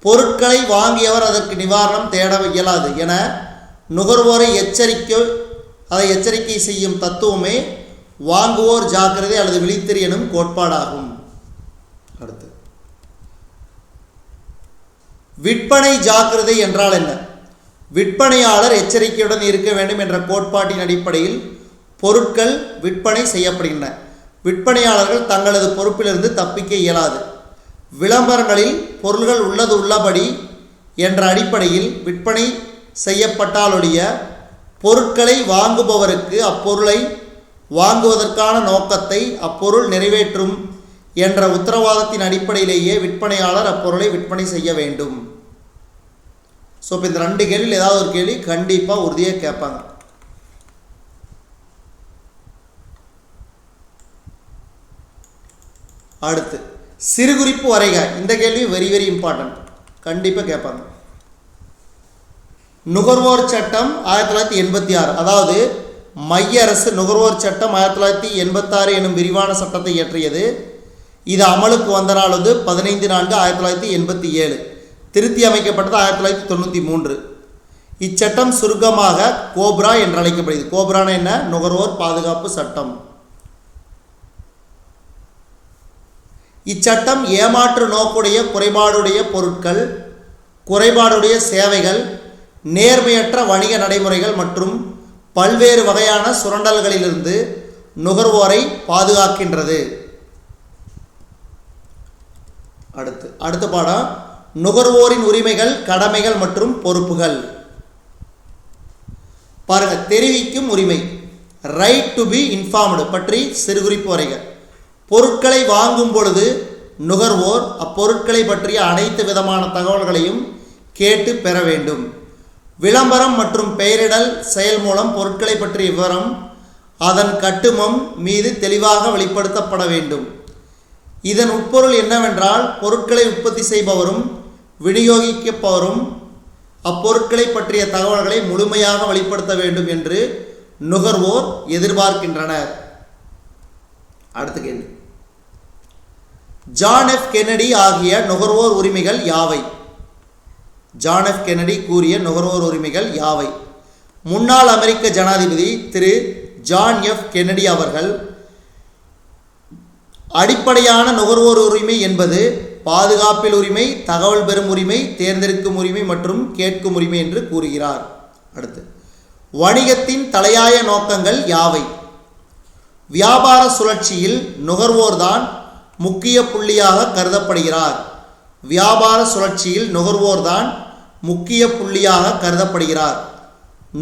பொருட்களை வாங்கியவர் அதற்கு நிவாரணம் தேட இயலாது என நுகர்வோரை எச்சரிக்கை செய்யும் தத்துவமே வாங்குவோர் ஜாக்கிரதை அல்லது விழித்திரு எனும் கோட்பாடாகும். அடுத்து விற்பனை ஜாக்கிரதை என்றால் என்ன? விற்பனையாளர் எச்சரிக்கையுடன் இருக்க வேண்டும் என்ற கோட்பாட்டின் அடிப்படையில் பொருட்கள் விற்பனை செய்யப்படுகின்றன. விற்பனையாளர்கள் தங்களது பொறுப்பிலிருந்து தப்பிக்க இயலாது. விளம்பரங்களில் பொருள்கள் உள்ளது உள்ளபடி என்ற அடிப்படையில் விற்பனை செய்யப்பட்டாலொழிய பொருட்களை வாங்குபவருக்கு அப்பொருளை வாங்குவதற்கான நோக்கத்தை அப்பொருள் நிறைவேற்றும் என்ற உத்தரவாதத்தின் அடிப்படையிலேயே விற்பனையாளர் அப்பொருளை விற்பனை செய்ய வேண்டும். ஸோ இப்போ இந்த 2 கேள்வியில் ஏதாவது ஒரு கேள்வி கண்டிப்பாக உறுதியாக கேட்பாங்க. அடுத்து சிறுகுறிப்பு வரைக. இந்த கேள்வி வெரி இம்பார்ட்டன்ட், கண்டிப்பாக கேட்பாங்க. நுகர்வோர் சட்டம் 1986, அதாவது மைய அரசு நுகர்வோர் சட்டம் 1986 எனும் விரிவான சட்டத்தை இயற்றியது. இது அமலுக்கு வந்த நாள் 15/4/1987. திருத்தி அமைக்கப்பட்டது 1993. இச்சட்டம் சுருக்கமாக கோப்ரா என்று அழைக்கப்படுகிறது. கோப்ரான என்ன? நுகர்வோர் பாதுகாப்பு சட்டம். இச்சட்டம் ஏமாற்று நோக்குடைய குறைபாடுடைய பொருட்கள், குறைபாடுடைய சேவைகள், நேர்மையற்ற வணிக நடைமுறைகள் மற்றும் பல்வேறு வகையான சுரண்டல்களிலிருந்து நுகர்வோரை பாதுகாக்கின்றது. அடுத்த பாடம் நுகர்வோரின் உரிமைகள், கடமைகள் மற்றும் பொறுப்புகள். பாருங்க, தெரிவிக்கும் உரிமை ரைட் டு பி இன்ஃபார்ம்டு பற்றி சிறுகுறிப்பு வரைக. பொருட்களை வாங்கும் பொழுது நுகர்வோர் அப்பொருட்களை பற்றிய அனைத்து விதமான தகவல்களையும் கேட்டு பெற வேண்டும். விளம்பரம் மற்றும் பெயரிடல் செயல் மூலம் பொருட்களை பற்றிய விவரம் அதன் கட்டுமம் மீது தெளிவாக வெளிப்படுத்தப்பட வேண்டும். இதன் உட்பொருள் என்னவென்றால், பொருட்களை உற்பத்தி செய்பவரும் விநியோகிப்பவரும் அப்பொருட்களை பற்றிய தகவல்களை முழுமையாக வெளிப்படுத்த வேண்டும் என்று நுகர்வோர் எதிர்பார்க்கின்றனர். அடுத்த கேள்வி, ஜான் எஃப் கென்னடி ஆகிய நுகர்வோர் உரிமைகள் யாவை? ஜான் எஃப் கென்னடி கூறிய நுகர்வோர் உரிமைகள் யாவை? முன்னாள் அமெரிக்க ஜனாதிபதி திரு ஜான் எஃப் கென்னடி அவர்கள் அடிப்படையான நுகர்வோர் உரிமை என்பது பாதுகாப்பில் உரிமை, தகவல் பெறும் உரிமை, தேர்ந்தெடுக்கும் உரிமை மற்றும் கேட்கும் உரிமை என்று கூறுகிறார். அடுத்து, வணிகத்தின் தலையாய நோக்கங்கள் யாவை? வியாபார சுழற்சியில் நுகர்வோர்தான் முக்கிய புள்ளியாக கருதப்படுகிறார். வியாபார சுழற்சியில் நுகர்வோர்தான் முக்கிய புள்ளியாக கருதப்படுகிறார்.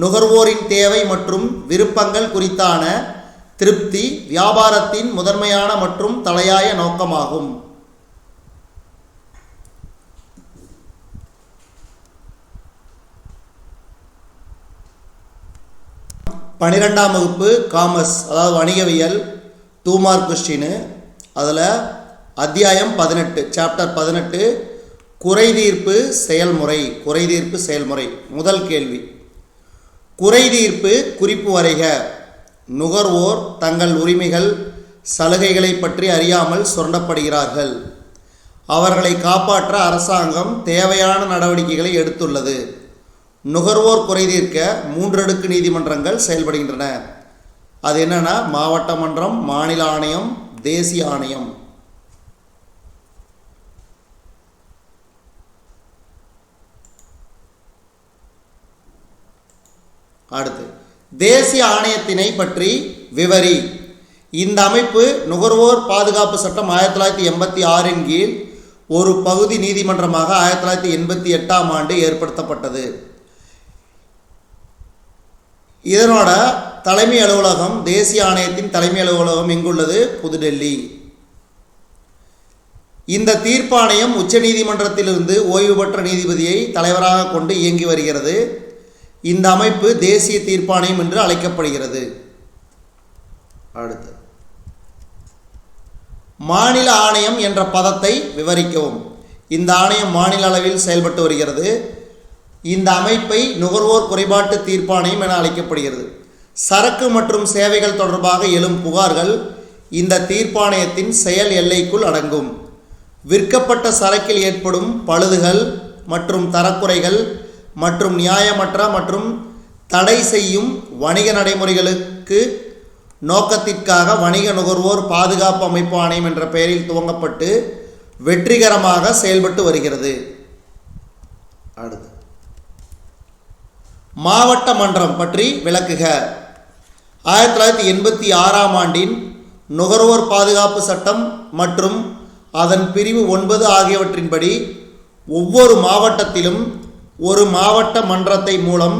நுகர்வோரின் தேவை மற்றும் விருப்பங்கள் குறித்தான திருப்தி வியாபாரத்தின் முதன்மையான மற்றும் தலையாய நோக்கமாகும். பன்னிரெண்டாம் வகுப்பு காமர்ஸ், அதாவது வணிகவியல் 2 மார்க் கொஸ்டின். அதில் அத்தியாயம் 18, சாப்டர் 18, குறைதீர்ப்பு செயல்முறை. குறைதீர்ப்பு செயல்முறை. முதல் கேள்வி, குறைதீர்ப்பு குறிப்பு வரைக. நுகர்வோர் தங்கள் உரிமைகள், சலுகைகளை பற்றி அறியாமல் சுரண்டப்படுகிறார்கள். அவர்களை காப்பாற்ற அரசாங்கம் தேவையான நடவடிக்கைகளை எடுத்துள்ளது. நுகர்வோர் குறைதீர்க்க 3 அடுக்கு நீதிமன்றங்கள் செயல்படுகின்றன. அது என்னன்னா, மாவட்ட மன்றம், மாநில ஆணையம், தேசிய ஆணையம். அடுத்து, தேசிய ஆணையத்தினை பற்றி விவரி. இந்த அமைப்பு நுகர்வோர் பாதுகாப்பு சட்டம் 1986 கீழ் ஒரு பகுதி நீதிமன்றமாக 1988ஆம் ஆண்டு ஏற்படுத்தப்பட்டது. இதனோட தலைமை அலுவலகம், தேசிய ஆணையத்தின் தலைமை அலுவலகம் எங்குள்ளது? புதுடெல்லி. இந்த தீர்ப்பாணையம் உச்ச நீதிமன்றத்திலிருந்து ஓய்வு பெற்ற நீதிபதியை தலைவராக கொண்டு இயங்கி வருகிறது. இந்த அமைப்பு தேசிய தீர்ப்பாணையம் என்று அழைக்கப்படுகிறது. அடுத்து, மாநில ஆணையம் என்ற பதத்தை விவரிக்கவும். இந்த ஆணையம் மாநில அளவில் செயல்பட்டு வருகிறது. இந்த அமைப்பை நுகர்வோர் குறைபாட்டு தீர்ப்பாணையம் என அழைக்கப்படுகிறது. சரக்கு மற்றும் சேவைகள் தொடர்பாக எழும் புகார்கள் இந்த தீர்ப்பாணையத்தின் செயல் எல்லைக்குள் அடங்கும். விற்கப்பட்ட சரக்கில் ஏற்படும் பழுதுகள் மற்றும் தரக்குறைகள் மற்றும் நியாயமற்ற மற்றும் தடை செய்யும் வணிக நடைமுறைகளுக்கு நோக்கத்திற்காக வணிக நுகர்வோர் பாதுகாப்பு அமைப்பு ஆணையம் என்ற பெயரில் துவங்கப்பட்டு வெற்றிகரமாக செயல்பட்டு வருகிறது. அடுத்து, மாவட்ட மன்றம் பற்றி விளக்குக. 1986ஆம் ஆண்டின் நுகர்வோர் பாதுகாப்பு சட்டம் மற்றும் அதன் பிரிவு 9 ஆகியவற்றின்படி ஒவ்வொரு மாவட்டத்திலும் ஒரு மாவட்ட மன்றத்தை மூலம்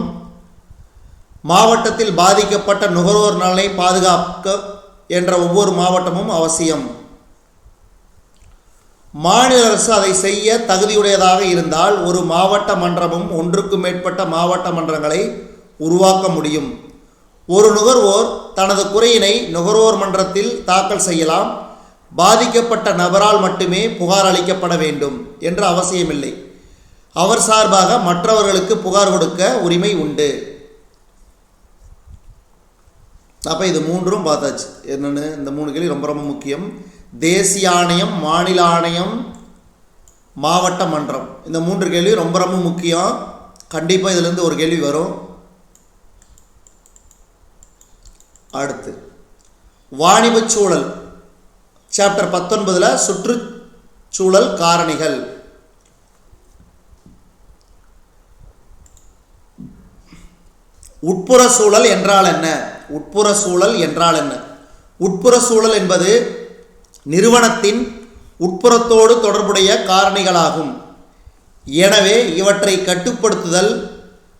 மாவட்டத்தில் பாதிக்கப்பட்ட நுகர்வோர் நலனை பாதுகாக்க என்ற ஒவ்வொரு மாவட்டமும் அவசியம். மாநில அரசு அதை செய்ய தகுதியுடையதாக இருந்தால் ஒரு மாவட்ட மன்றமும் ஒன்றுக்கு மேற்பட்ட மாவட்ட மன்றங்களை உருவாக்க முடியும். ஒரு நுகர்வோர் தனது குறையினை நுகர்வோர் மன்றத்தில் தாக்கல் செய்யலாம். பாதிக்கப்பட்ட நபரால் மட்டுமே புகார் அளிக்கப்பட வேண்டும் என்ற அவசியமில்லை. அவர் சார்பாக மற்றவர்களுக்கு புகார் கொடுக்க உரிமை உண்டு. அப்போ இது 3ம் பார்த்தாச்சு. என்னென்னு இந்த 3 கேள்வி ரொம்ப ரொம்ப முக்கியம். தேசிய ஆணையம், மாநில ஆணையம், மாவட்ட மன்றம், இந்த 3 கேள்வி ரொம்ப ரொம்ப முக்கியம். கண்டிப்பாக இதிலிருந்து ஒரு கேள்வி வரும். அடுத்து, வாணிபச் சூழல், சாப்டர் 19 சுற்றுச்சூழல் காரணிகள். உட்புற சூழல் என்றால் என்ன? உட்புற சூழல் என்றால் என்ன? உட்புற சூழல் என்பது நிறுவனத்தின் உட்புறத்தோடு தொடர்புடைய காரணிகளாகும். எனவே இவற்றை கட்டுப்படுத்துதல்,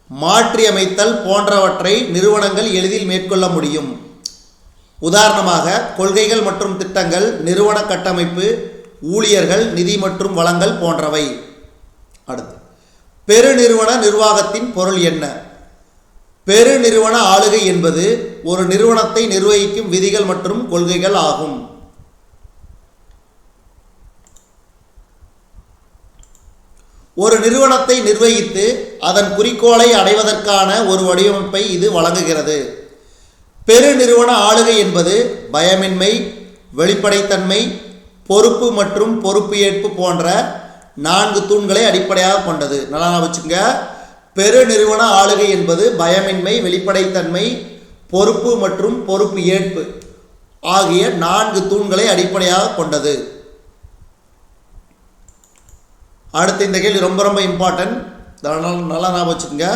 மாற்றியமைத்தல் போன்றவற்றை நிறுவனங்கள் எளிதில் மேற்கொள்ள முடியும். உதாரணமாக கொள்கைகள் மற்றும் திட்டங்கள், நிறுவன கட்டமைப்பு, ஊழியர்கள், நிதி மற்றும் வளங்கள் போன்றவை. அடுத்து, பெருநிறுவன நிர்வாகத்தின் பொருள் என்ன? பெருநிறுவன ஆளுகை என்பது ஒரு நிறுவனத்தை நிர்வகிக்கும் விதிகள் மற்றும் கொள்கைகள் ஆகும். ஒரு நிறுவனத்தை நிர்வகித்து அதன் குறிக்கோளை அடைவதற்கான ஒரு வடிவமைப்பை இது வழங்குகிறது. பெருநிறுவன ஆளுகை என்பது பயமின்மை, வெளிப்படைத்தன்மை, பொறுப்பு மற்றும் பொறுப்பு ஏற்பு போன்ற 4 தூண்களை அடிப்படையாக கொண்டது. நல்லா வச்சுங்க. பெருநிறுவன ஆளுகை என்பது பயமின்மை, வெளிப்படைத்தன்மை, பொறுப்பு மற்றும் பொறுப்பு ஏற்பு ஆகிய 4 தூண்களை அடிப்படையாக கொண்டது. அடுத்து இந்த கேள்வி ரொம்ப ரொம்ப இம்பார்ட்டன்ட், நல்லா ஞாபகம் வச்சுக்கோங்க.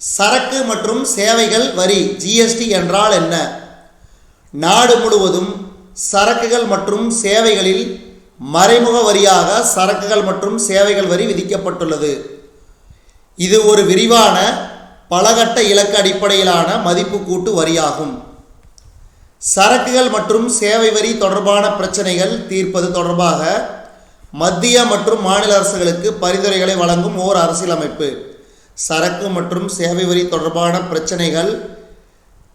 சரக்கு மற்றும் சேவைகள் வரி ஜிஎஸ்டி என்றால் என்ன? நாடு முழுவதும் சரக்குகள் மற்றும் சேவைகளில் மறைமுக வரியாக சரக்குகள் மற்றும் சேவைகள் வரி விதிக்கப்பட்டுள்ளது. இது ஒரு விரிவான பலகட்ட இலக்கு அடிப்படையிலான மதிப்பு கூட்டு வரியாகும். சரக்குகள் மற்றும் சேவை வரி தொடர்பான பிரச்சனைகள் தீர்ப்பது தொடர்பாக மத்திய மற்றும் மாநில அரசுகளுக்கு பரிந்துரைகளை வழங்கும் ஓர் அரசியலமைப்பு. சரக்கு மற்றும் சேவை வரி தொடர்பான பிரச்சனைகள்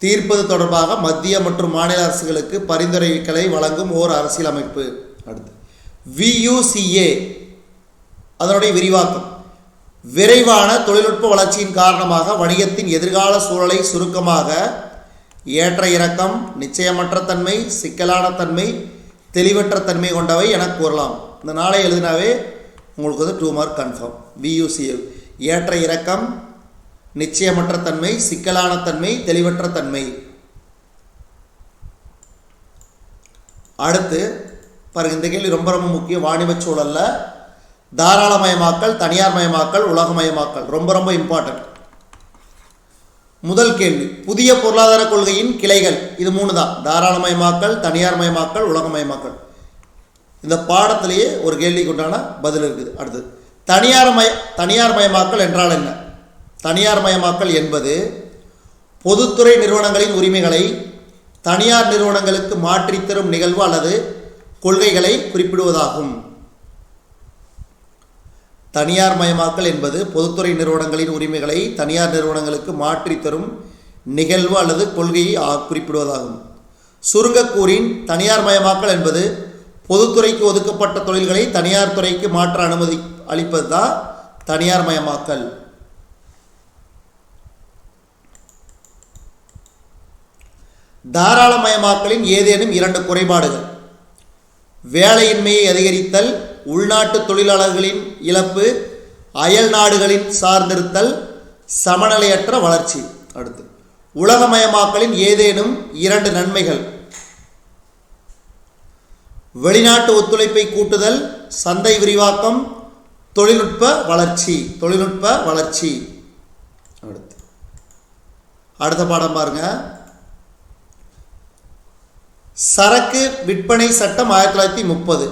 தீர்ப்பது தொடர்பாக மத்திய மற்றும் மாநில அரசுகளுக்கு பரிந்துரைகளை வழங்கும் ஓர் அரசியலமைப்பு. அடுத்து VUCA, அதனுடைய விரிவாக்கம். விரைவான தொழில்நுட்ப வளர்ச்சியின் காரணமாக வணிகத்தின் எதிர்கால சூழலை சுருக்கமாக ஏற்ற இறக்கம், நிச்சயமற்ற தன்மை, சிக்கலான தன்மை, தெளிவற்ற தன்மை கொண்டவை என கூறலாம். இந்த நாளை எழுதினாவே உங்களுக்கு வந்து 2 மார்க் கன்ஃபார்ம். VUCA ஏற்ற இறக்கம், நிச்சயமற்ற தன்மை, சிக்கலான தன்மை, தெளிவற்ற தன்மை. அடுத்து பாருங்க, இந்த கேள்வி ரொம்ப ரொம்ப முக்கியம். வாணிப சூழல்ல தாராளமயமாக்கல், தனியார் மயமாக்கல், உலகமயமாக்கல் ரொம்ப ரொம்ப இம்பார்ட்டன்ட். முதல் கேள்வி, புதிய பொருளாதார கொள்கையின் கிளைகள். இது 3 தான்: தாராளமயமாக்கல், தனியார் மயமாக்கல், உலகமயமாக்கல். இந்த பாடத்திலேயே ஒரு கேள்விக்கு உண்டான பதில் இருக்குது. அடுத்தது தனியார் மயமாக்கல் என்றால் என்ன? தனியார் மயமாக்கல் என்பது பொதுத்துறை நிறுவனங்களின் உரிமைகளை தனியார் நிறுவனங்களுக்கு மாற்றித் தரும் நிகழ்வு அல்லது கொள்கைகளை குறிப்பிடுவதாகும். தனியார் மயமாக்கல் என்பது பொதுத்துறை நிறுவனங்களின் உரிமைகளை தனியார் நிறுவனங்களுக்கு மாற்றித் தரும் நிகழ்வு அல்லது கொள்கையை குறிப்பிடுவதாகும். சுருங்கக்கூறின் தனியார் மயமாக்கல் என்பது பொதுத்துறைக்கு ஒதுக்கப்பட்ட தொழில்களை தனியார் துறைக்கு மாற்ற அனுமதி அளிப்பது தான் தனியார் மயமாக்கல். தாராளமயமாக்கலின் ஏதேனும் 2 குறைபாடுகள்: வேலையின்மையை அதிகரித்தல், உள்நாட்டு தொழிலாளர்களின் இழப்பு, அயல் நாடுகளின் சார்ந்திருத்தல், சமநிலையற்ற வளர்ச்சி. அடுத்து உலகமயமாக்கலின் ஏதேனும் 2 நன்மைகள்: வெளிநாட்டு ஒத்துழைப்பை கூட்டுதல், சந்தை விரிவாக்கம், தொழில்நுட்ப வளர்ச்சி. அடுத்த பாடம் பாருங்க. சரக்கு விற்பனை சட்டம் 1930,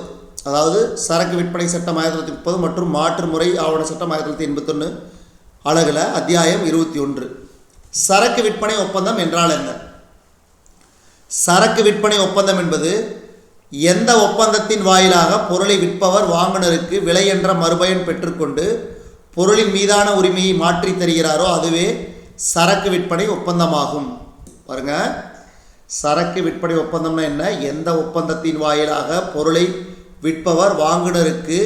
அதாவது சரக்கு விற்பனை சட்டம் 1930 மற்றும் மாற்று முறை ஆவண சட்டம் 1981 அலகுல அத்தியாயம் 21. சரக்கு விற்பனை ஒப்பந்தம் என்றால் என்ன? சரக்கு விற்பனை ஒப்பந்தம் என்பது எந்த ஒப்பந்தத்தின் வாயிலாக பொருளை விற்பவர் வாங்குனருக்கு விலை என்ற மறுபயன் பெற்றுக்கொண்டு பொருளின் மீதான உரிமையை மாற்றி தருகிறாரோ அதுவே சரக்கு விற்பனை ஒப்பந்தமாகும். பாருங்க, சரக்கு விற்பனை ஒப்பந்தம்னா என்ன? எந்த ஒப்பந்தத்தின் வாயிலாக பொருளை விற்பவர் வாங்குனருக்கு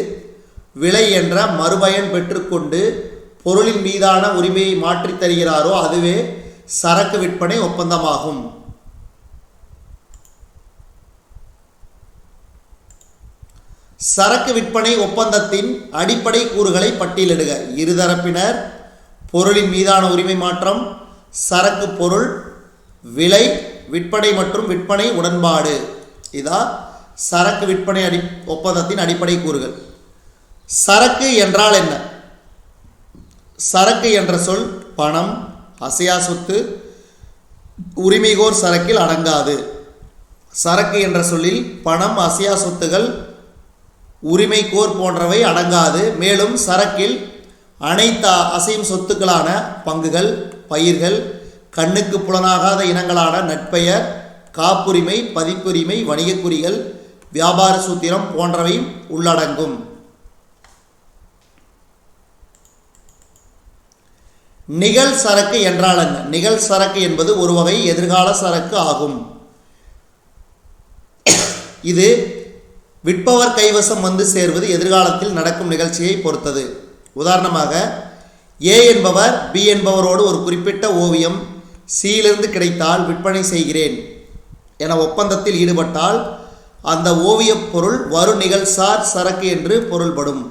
விலை என்ற மறுபயன் பெற்றுக்கொண்டு பொருளின் மீதான உரிமையை மாற்றி தருகிறாரோ அதுவே சரக்கு விற்பனை ஒப்பந்தமாகும். சரக்கு விற்பனை ஒப்பந்தத்தின் அடிப்படை கூறுகளை பட்டியலிடுக. இருதரப்பினர், பொருளின் மீதான உரிமை மாற்றம், சரக்கு பொருள், விலை, விற்பனை மற்றும் விற்பனை உடன்பாடு. இதான் சரக்கு விற்பனை ஒப்பந்தத்தின் அடிப்படை கூறுகள். சரக்கு என்றால் என்ன? சரக்கு என்ற சொல் பணம், அசையா சொத்து, உரிமைகோர் சரக்கில் அடங்காது. சரக்கு என்ற சொல்லில் பணம், அசையா சொத்துகள், உரிமைகோர் போன்றவை அடங்காது. மேலும் சரக்கில் அனைத்து அசையும் சொத்துக்களான பங்குகள், பயிர்கள், கண்ணுக்கு புலனாகாத இனங்களான நட்பெயர், காப்புரிமை, பதிப்புரிமை, வணிகக் குறிகள், வியாபார சூத்திரம் போன்றவை உள்ளடங்கும். நிகழ் சரக்கு என்றால் என்ன? நிகழ் சரக்கு என்பது ஒரு வகை எதிர்கால சரக்கு ஆகும். இது விற்பவர் கைவசம் வந்து சேர்வது எதிர்காலத்தில் நடக்கும் நிகழ்ச்சியை பொறுத்தது. உதாரணமாக, ஏ என்பவர் பி என்பவரோடு ஒரு குறிப்பிட்ட ஓவியம் சியிலிருந்து கிடைத்தால் விற்பனை செய்கிறேன் என ஒப்பந்தத்தில் ஈடுபட்டால் அந்த ஓவியப் பொருள் வரு நிகழ்சார் சரக்கு என்று பொருள்படும்.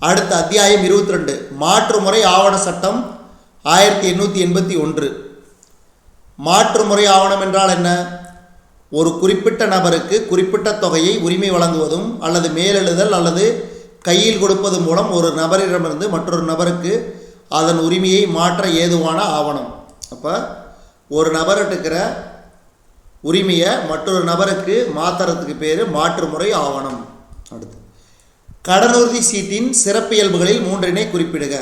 அடுத்த அத்தியாயம் 22 மாற்றுமுறை ஆவண சட்டம் 1881. மாற்றுமுறை ஆவணம் என்றால் என்ன? ஒரு குறிப்பிட்ட நபருக்கு குறிப்பிட்ட தொகையை உரிமை வழங்குவதும் அல்லது மேலெழுதல் அல்லது கையில் கொடுப்பது மூலம் ஒரு நபரிடமிருந்து மற்றொரு நபருக்கு அதன் உரிமையை மாற்ற ஏதுவான ஆவணம். அப்போ ஒரு நபர்கிட்ட இருக்கிற உரிமையை மற்றொரு நபருக்கு மாற்றுறதுக்கு பேர் மாற்றுமுறை ஆவணம். அடுத்து கடனுறுதி சீட்டின் சிறப்பியல்புகளில் 3 குறிப்பிடுக.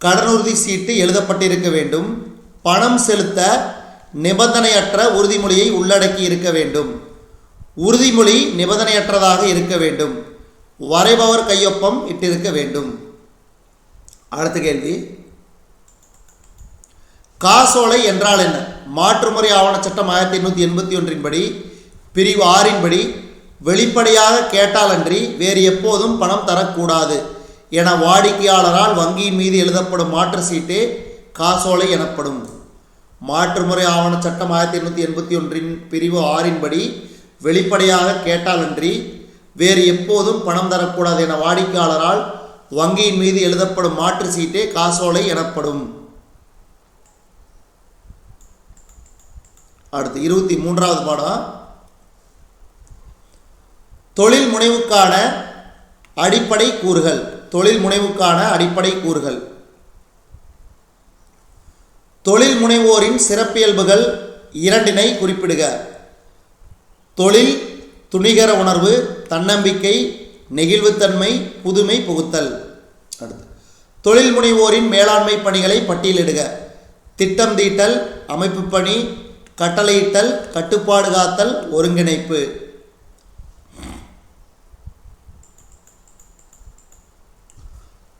கடனுறுதி சீட்டு எழுதப்பட்டிருக்க வேண்டும். பணம் செலுத்த நிபந்தனையற்ற உறுதிமொழியை உள்ளடக்கி இருக்க வேண்டும். உறுதிமொழி நிபந்தனையற்றதாக இருக்க வேண்டும். வரைபவர் கையொப்பம் இட்டிருக்க வேண்டும். அடுத்த கேள்வி, காசோலை என்றால் என்ன? மாற்றுமுறை ஆவண சட்டம் 1881 படி பிரிவு 6 படி வெளிப்படையாக கேட்டாலன்றி வேறு எப்போதும் பணம் தரக்கூடாது என வாடிக்கையாளரால் வங்கியின் மீது எழுதப்படும் மாற்று சீட்டே காசோலை எனப்படும். மாற்றுமுறை ஆவண சட்டம் 1881 பிரிவு 6 படி வெளிப்படையாக கேட்டாலன்றி வேறு எப்போதும் பணம் தரக்கூடாது என வாடிக்கையாளரால் வங்கியின் மீது எழுதப்படும் மாற்று சீட்டே காசோலை எனப்படும். அடுத்து 23வது பாடம், தொழில் முனைவுக்கான அடிப்படை கூறுகள். தொழில் முனைவுக்கான அடிப்படை கூறுகள். தொழில் முனைவோரின் சிறப்பியல்புகள் 2 குறிப்பிடுக. தொழில் துணிகர உணர்வு, தன்னம்பிக்கை, நெகிழ்வுத்தன்மை, புதுமை புகுத்தல். அடுத்து தொழில் முனைவோரின் மேலாண்மை பணிகளை பட்டியலிடுக. திட்டம் தீட்டல், அமைப்பு பணி, கட்டளையிட்டல், கட்டுப்பாடு காத்தல், ஒருங்கிணைப்பு.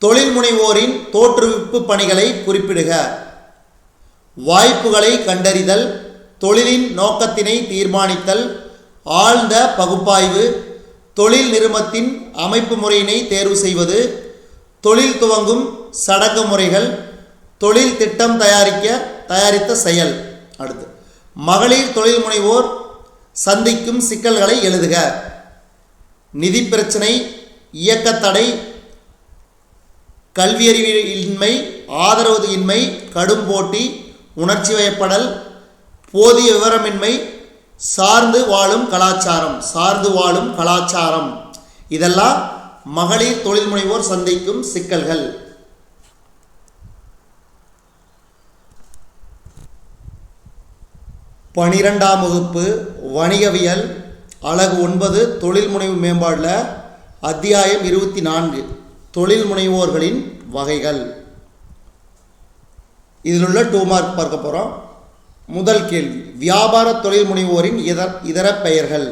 தொழில் முனைவோரின் தோற்றுவிப்பு பணிகளை குறிப்பிடுக. வாய்ப்புகளை கண்டறிதல், தொழிலின் நோக்கத்தினை தீர்மானித்தல், ஆழ்ந்த பகுப்பாய்வு, தொழில் நிறுவனத்தின் அமைப்பு முறையினை தேர்வு செய்வது, தொழில் துவங்கும் சடங்கு முறைகள், தொழில் திட்டம் தயாரித்த செயல். அடுத்து மகளிர் தொழில் முனைவோர் சந்திக்கும் சிக்கல்களை எழுதுக. நிதி பிரச்சனை, இயக்கத்தடை, கல்வியறிவின்மை, ஆதரவு இன்மை, கடும் போட்டி, உணர்ச்சி வயப்படல், போதிய விவரமின்மை, சார்ந்து வாழும் கலாச்சாரம். இதெல்லாம் மகளிர் தொழில் முனைவோர் சந்திக்கும் சிக்கல்கள். பனிரெண்டாம் வகுப்பு வணிகவியல் அலகு 9 தொழில் முனைவு மேம்பாடில் அத்தியாயம் 24 தொழில் முனைவோர்களின் வகைகள். இதில் உள்ள 2 மார்க் பார்க்க போகிறோம். முதல் கேள்வி, வியாபார தொழில் முனைவோரின் இதர பெயர்கள்.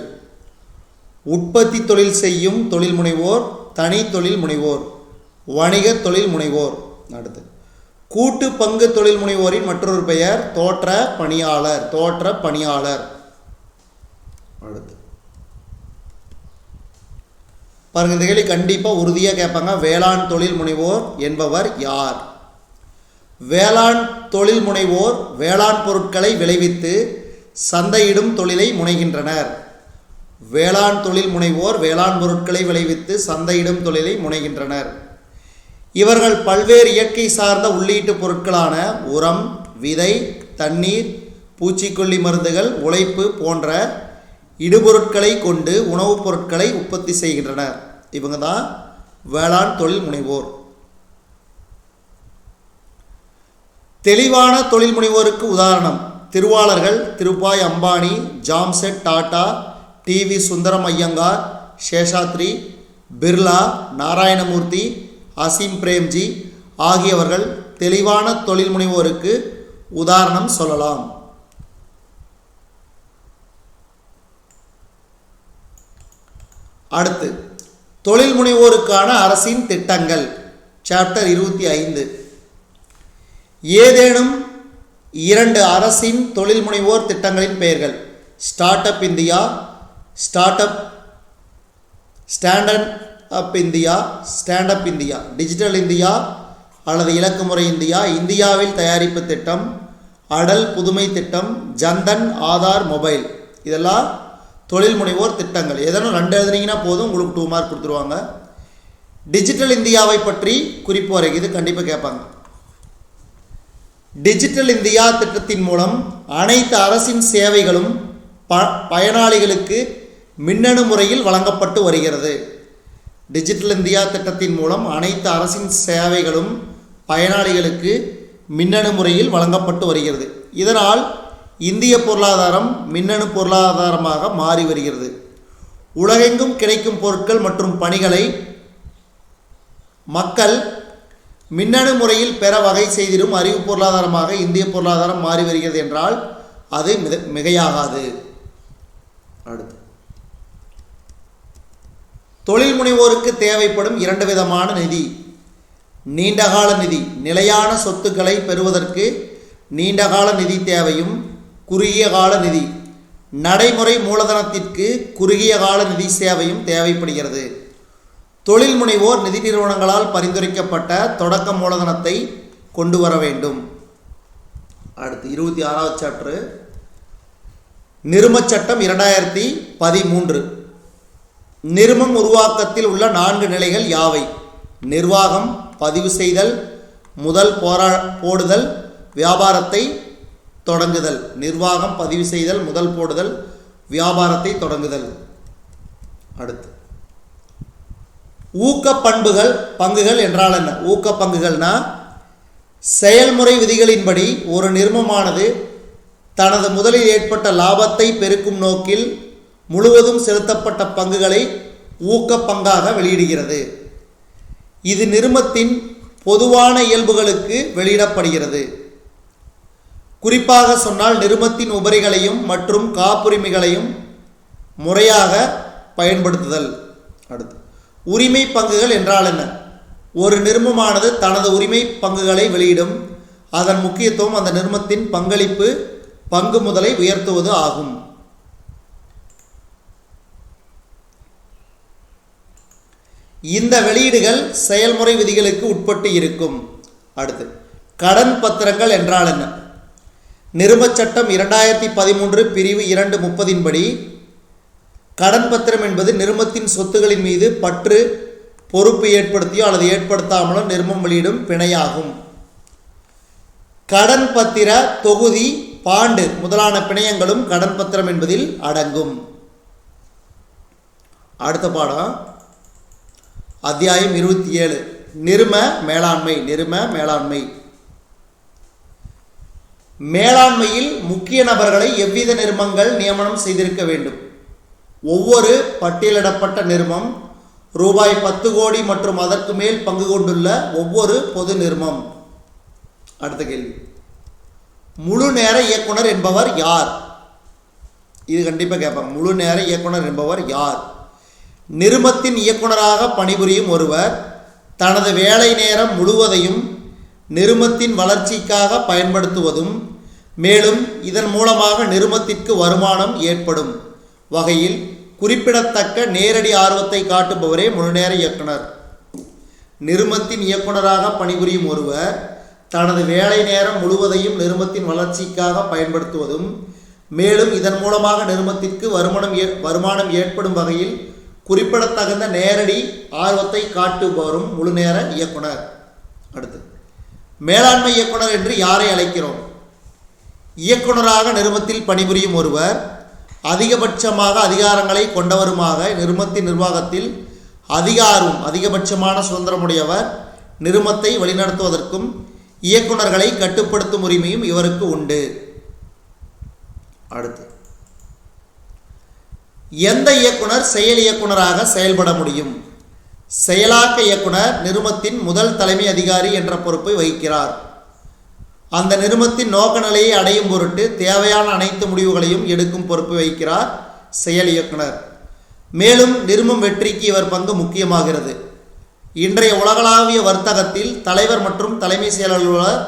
உற்பத்தி தொழில் செய்யும் தொழில் முனைவோர், தனி தொழில் முனைவோர், வணிக தொழில் முனைவோர். அடுத்து கூட்டு பங்கு தொழில் முனைவோரின் மற்றொரு பெயர் தோற்ற பணியாளர். அடுத்து பாருங்க, இந்த கேள்வி கண்டிப்பாக உறுதியாக கேட்பாங்க. வேளாண் தொழில் முனைவோர் என்பவர் யார்? வேளாண் தொழில் முனைவோர் வேளாண் பொருட்களை விளைவித்து சந்தையிடும் தொழிலை முனைகின்றனர். வேளாண் தொழில் முனைவோர் வேளாண் பொருட்களை விளைவித்து சந்தையிடும் தொழிலை முனைகின்றனர். இவர்கள் பல்வேறு இயற்கை சார்ந்த உள்ளீட்டு பொருட்களான உரம், விதை, தண்ணீர், பூச்சிக்கொல்லி மருந்துகள், உழைப்பு போன்ற இடுபொருட்களை கொண்டு உணவுப் பொருட்களை உற்பத்தி செய்கின்றனர். இவங்க தான் வேளாண் தொழில் முனைவோர். தெளிவான தொழில் முனைவோருக்கு உதாரணம் திருவாளர்கள் திருபாய் அம்பானி, ஜாம்செட் டாடா, டிவி சுந்தரம் ஐயங்கார், சேஷாத்ரி, பிர்லா, நாராயணமூர்த்தி, அசீம் பிரேம்ஜி ஆகியவர்கள் தெளிவான தொழில் முனைவோருக்கு உதாரணம் சொல்லலாம். அடுத்து தொழில் முனைவோருக்கான அரசின் திட்டங்கள். சாப்டர் 25. ஏதேனும் 2 அரசின் தொழில் முனைவோர் திட்டங்களின் பெயர்கள். Start up India, stand up India, digital India அல்லது இலக்குமுறை இந்தியா, இந்தியாவில் தயாரிப்பு திட்டம், அடல் புதுமை திட்டம், ஜன்தன் ஆதார் மொபைல். இதெல்லாம் தொழில் முனைவோர் திட்டங்கள். எதனும் 2 எழுதுனீங்கன்னா போதும், உங்களுக்கு 2 மார்க் கொடுத்துருவாங்க. டிஜிட்டல் இந்தியாவை பற்றி குறிப்பு வரைக்கும் இது கண்டிப்பாக கேட்பாங்க. டிஜிட்டல் இந்தியா திட்டத்தின் மூலம் அனைத்து அரசின் சேவைகளும் பயனாளிகளுக்கு மின்னணு முறையில் வழங்கப்பட்டு வருகிறது. டிஜிட்டல் இந்தியா திட்டத்தின் மூலம் அனைத்து அரசின் சேவைகளும் பயனாளிகளுக்கு மின்னணு முறையில் வழங்கப்பட்டு வருகிறது. இதனால் இந்திய பொருளாதாரம் மின்னணு பொருளாதாரமாக மாறி வருகிறது. உலகெங்கும் கிடைக்கும் பொருட்கள் மற்றும் பணிகளை மக்கள் மின்னணு முறையில் பெற வகை செய்திடும் அறிவு பொருளாதாரமாக இந்திய பொருளாதாரம் மாறி வருகிறது என்றால் அது மிகையாகாது. அடுத்து தொழில் முனைவோருக்கு தேவைப்படும் 2 விதமான நிதி. நீண்டகால நிதி. நிலையான சொத்துக்களை பெறுவதற்கு நீண்டகால நிதி தேவையும், குறுகிய கால நிதி. நடைமுறை மூலதனத்திற்கு குறுகிய கால நிதி சேவையும் தேவைப்படுகிறது. தொழில் முனைவோர் நிதி நிறுவனங்களால் பரிந்துரைக்கப்பட்ட தொடக்க மூலதனத்தை கொண்டு வர வேண்டும். அடுத்து 26வது சாப்டர். நிறுமச் சட்டம் 2013. நிறுமம் உருவாக்கத்தில் உள்ள 4 நிலைகள் யாவை? நிர்வாகம், பதிவு செய்தல், முதல் போடுதல், வியாபாரத்தை தொடங்குதல். நிர்வாகம், பதிவு செய்தல், முதல் போடுதல், வியாபாரத்தை தொடங்குதல். அடுத்து ஊக்க பங்குகள் என்றால் என்ன? ஊக்க பங்குகள்னா செயல்முறை விதிகளின்படி ஒரு நிறுவனமானது தனது முதலில் ஏற்பட்ட லாபத்தை பெருக்கும் நோக்கில் முழுவதும் செலுத்தப்பட்ட பங்குகளை ஊக்க பங்காக வெளியிடுகிறது. இது நிறுவனத்தின் பொதுவான இயல்புகளுக்கு வெளியிடப்படுகிறது. குறிப்பாக சொன்னால் நிறுவனத்தின் உபரிகளையும் மற்றும் காப்புரிமைகளையும் முறையாக பயன்படுத்துதல். அடுத்து உரிமை பங்குகள் என்றால் என்ன? ஒரு நிறுவனமானது தனது உரிமை பங்குகளை வெளியிடும். அதன் முக்கியத்துவம் அந்த நிறுவனத்தின் பங்களிப்பு பங்கு முதலை உயர்த்துவது ஆகும். இந்த வெளியீடுகள் செயல்முறை விதிகளுக்கு உட்பட்டு இருக்கும். அடுத்து கடன் பத்திரங்கள் என்றால் என்ன? நிறுமச் சட்டம் 2013 பிரிவு 230 படி கடன் பத்திரம் என்பது நிறுவனத்தின் சொத்துக்களின் மீது பற்று பொறுப்பு ஏற்படுத்தியோ அல்லது ஏற்படுத்தாமலோ நிறுவனம் வெளியிடும் பிணையாகும். கடன் பத்திர தொகுதி, பாண்டு முதலான பிணையங்களும் கடன் பத்திரம் என்பதில் அடங்கும். அடுத்த பாடம் அத்தியாயம் 27. நிறும மேலாண்மை. மேலாண்மையில் முக்கிய நபர்களை எவ்வித நிறுவனங்கள் நியமனம் செய்திருக்க வேண்டும்? ஒவ்வொரு பட்டியலிடப்பட்ட நிறுவனம் ரூபாய் 10 கோடி மற்றும் அதற்கு மேல் பங்கு கொண்டுள்ள ஒவ்வொரு பொது நிறுவனம். அடுத்த கேள்வி, முழு நேர இயக்குனர் என்பவர் யார்? இது கண்டிப்பாக கேட்பாங்க. முழு நேர இயக்குனர் என்பவர் யார்? நிறுவனத்தின் இயக்குனராக பணிபுரியும் ஒருவர் தனது வேலை நேரம் முழுவதையும் நிறுவனத்தின் வளர்ச்சிக்காக பயன்படுத்துவதும், மேலும் இதன் மூலமாக நிறுவனத்திற்கு வருமானம் ஏற்படும் வகையில் குறிப்பிடத்தக்க நேரடி ஆர்வத்தை காட்டுபவரே முழுநேர இயக்குனர். நிறுவனத்தின் இயக்குனராக பணிபுரியும் ஒருவர் தனது வேலை நேரம் முழுவதையும் நிறுவனத்தின் வளர்ச்சிக்காக பயன்படுத்துவதும், மேலும் இதன் மூலமாக நிறுவனத்திற்கு வருமானம் ஏற்படும் வகையில் குறிப்பிடத்தகுந்த நேரடி ஆர்வத்தை காட்டுபவரும் முழுநேர இயக்குனர். அடுத்து மேலாண்மை இயக்குனர் என்று யாரை அழைக்கிறோம்? இயக்குனராக நிறுவனத்தில் பணிபுரியும் ஒருவர் அதிகபட்சமாக அதிகாரங்களை கொண்டவருமாக நிறுவனத்தின் நிர்வாகத்தில் அதிகபட்சமான சுதந்திரமுடையவர். நிறுவனத்தை வழிநடத்துவதற்கும் இயக்குனர்களை கட்டுப்படுத்தும் உரிமையும் இவருக்கு உண்டு. அடுத்து, எந்த இயக்குனர் செயல் இயக்குனராக செயல்பட முடியும்? செயலாக்க இயக்குனர் நிறுவனத்தின் முதல் தலைமை அதிகாரி என்ற பொறுப்பை வகிக்கிறார். அந்த நிறுவனத்தின் நோக்க நிலையை அடையும் பொருட்டு தேவையான அனைத்து முடிவுகளையும் எடுக்கும் பொறுப்பை வகிக்கிறார் செயல் இயக்குனர். மேலும் நிறுவனம் வெற்றிக்கு இவர் பங்கு முக்கியமாகிறது. இன்றைய உலகளாவிய வர்த்தகத்தில் தலைவர் மற்றும் தலைமை செயல் அலுவலர்,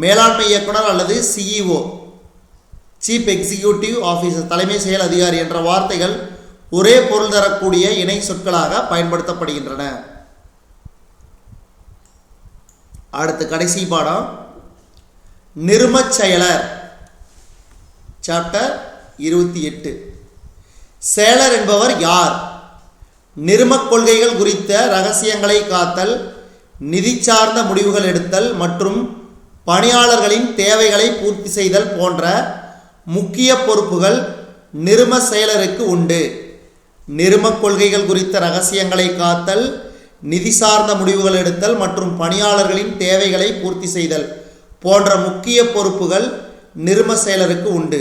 மேலாண்மை இயக்குனர் அல்லது சிஇஓ, சீஃப் எக்ஸிக்யூட்டிவ் ஆஃபீஸர், தலைமை செயல் அதிகாரி என்ற வார்த்தைகள் ஒரே பொருள் தரக்கூடிய இணை சொற்களாக பயன்படுத்தப்படுகின்றன. அடுத்து கடைசி பாடம் நிறுமச் செயலர். சாப்டர் 28. செயலர் என்பவர் யார்? நிறுமக் கொள்கைகள் குறித்த இரகசியங்களை காத்தல், நிதி சார்ந்த முடிவுகள் எடுத்தல் மற்றும் பணியாளர்களின் தேவைகளை பூர்த்தி செய்தல் போன்ற முக்கிய பொறுப்புகள் நிறும செயலருக்கு உண்டு. நிறுமக் கொள்கைகள் குறித்த இரகசியங்களை காத்தல், நிதி சார்ந்த முடிவுகள் எடுத்தல் மற்றும் பணியாளர்களின் தேவைகளை பூர்த்தி செய்தல் போன்ற முக்கிய பொறுப்புகள் நிறும செயலருக்கு உண்டு.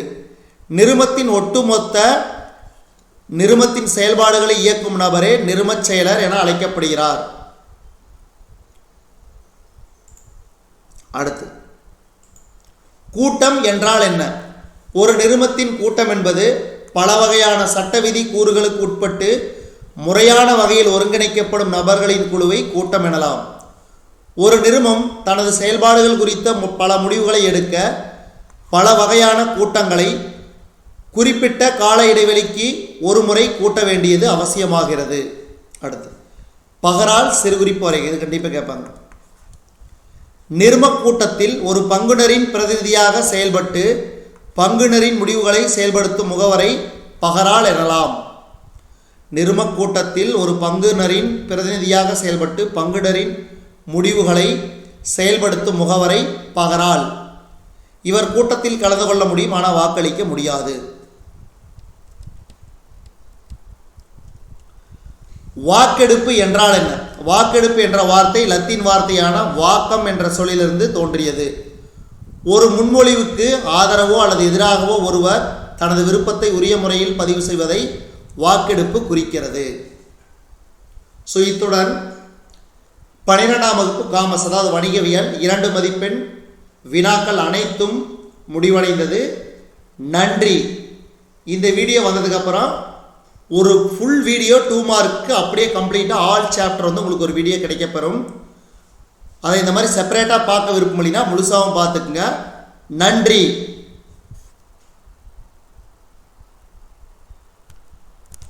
நிறுவனத்தின் செயல்பாடுகளை இயக்கும் நபரே நிறுமச் செயலர் என அழைக்கப்படுகிறார். அடுத்து, கூட்டம் என்றால் என்ன? ஒரு நிறுவனத்தின் கூட்டம் என்பது பல வகையான சட்ட விதி கூறுகளுக்கு உட்பட்டு முறையான வகையில் ஒருங்கிணைக்கப்படும் நபர்களின் குழுவை கூட்டம் எனலாம். ஒரு நிறுவனம் தனது செயல்பாடுகள் குறித்த பல முடிவுகளை எடுக்க பல வகையான கூட்டங்களை குறிப்பிட்ட கால இடைவெளிக்கு ஒரு முறை கூட்ட வேண்டியது அவசியமாகிறது. அடுத்து, பகரால் சிறுகுறிப்பு வரை, இது கண்டிப்பாக கேட்பாங்க. நிறுமக் கூட்டத்தில் ஒரு பங்குனரின் பிரதிநிதியாக செயல்பட்டு பங்குனரின் முடிவுகளை செயல்படுத்தும் முகவரை பகரால் எனலாம். நிறுமக் கூட்டத்தில் ஒரு பங்குனரின் பிரதிநிதியாக செயல்பட்டு பங்குனரின் முடிவுகளை செயல்படுத்தும் முகவரை பகரால். இவர் கூட்டத்தில் கலந்து கொள்ள முடியும், ஆனால் வாக்களிக்க முடியாது. வாக்கெடுப்பு என்றால் என்ன? வாக்கெடுப்பு என்ற வார்த்தை லத்தீன் வார்த்தையான வாக்கம் என்ற சொல்லிலிருந்து தோன்றியது. ஒரு முன்மொழிவுக்கு ஆதரவோ அல்லது எதிராகவோ ஒருவர் தனது விருப்பத்தை உரிய முறையில் பதிவு செய்வதை வாக்கெடுப்பு குறிக்கிறது. ஸோ இத்துடன் 12ஆம் வகுப்பு காமர்ஸ், அதாவது வணிகவியல் 2 மதிப்பெண் வினாக்கள் அனைத்தும் முடிவடைந்தது. நன்றி. இந்த வீடியோ வந்ததுக்கப்புறம் ஒரு ஃபுல் வீடியோ 2 மார்க்கு அப்படியே கம்ப்ளீட்டாக ஆல் சாப்டர் வந்து உங்களுக்கு ஒரு வீடியோ கிடைக்கப்பெறும். அதை இந்த மாதிரி செப்பரேட்டாக பார்க்க விருப்பம் இல்லைன்னா முழுசாகவும் பார்த்துக்குங்க. நன்றி.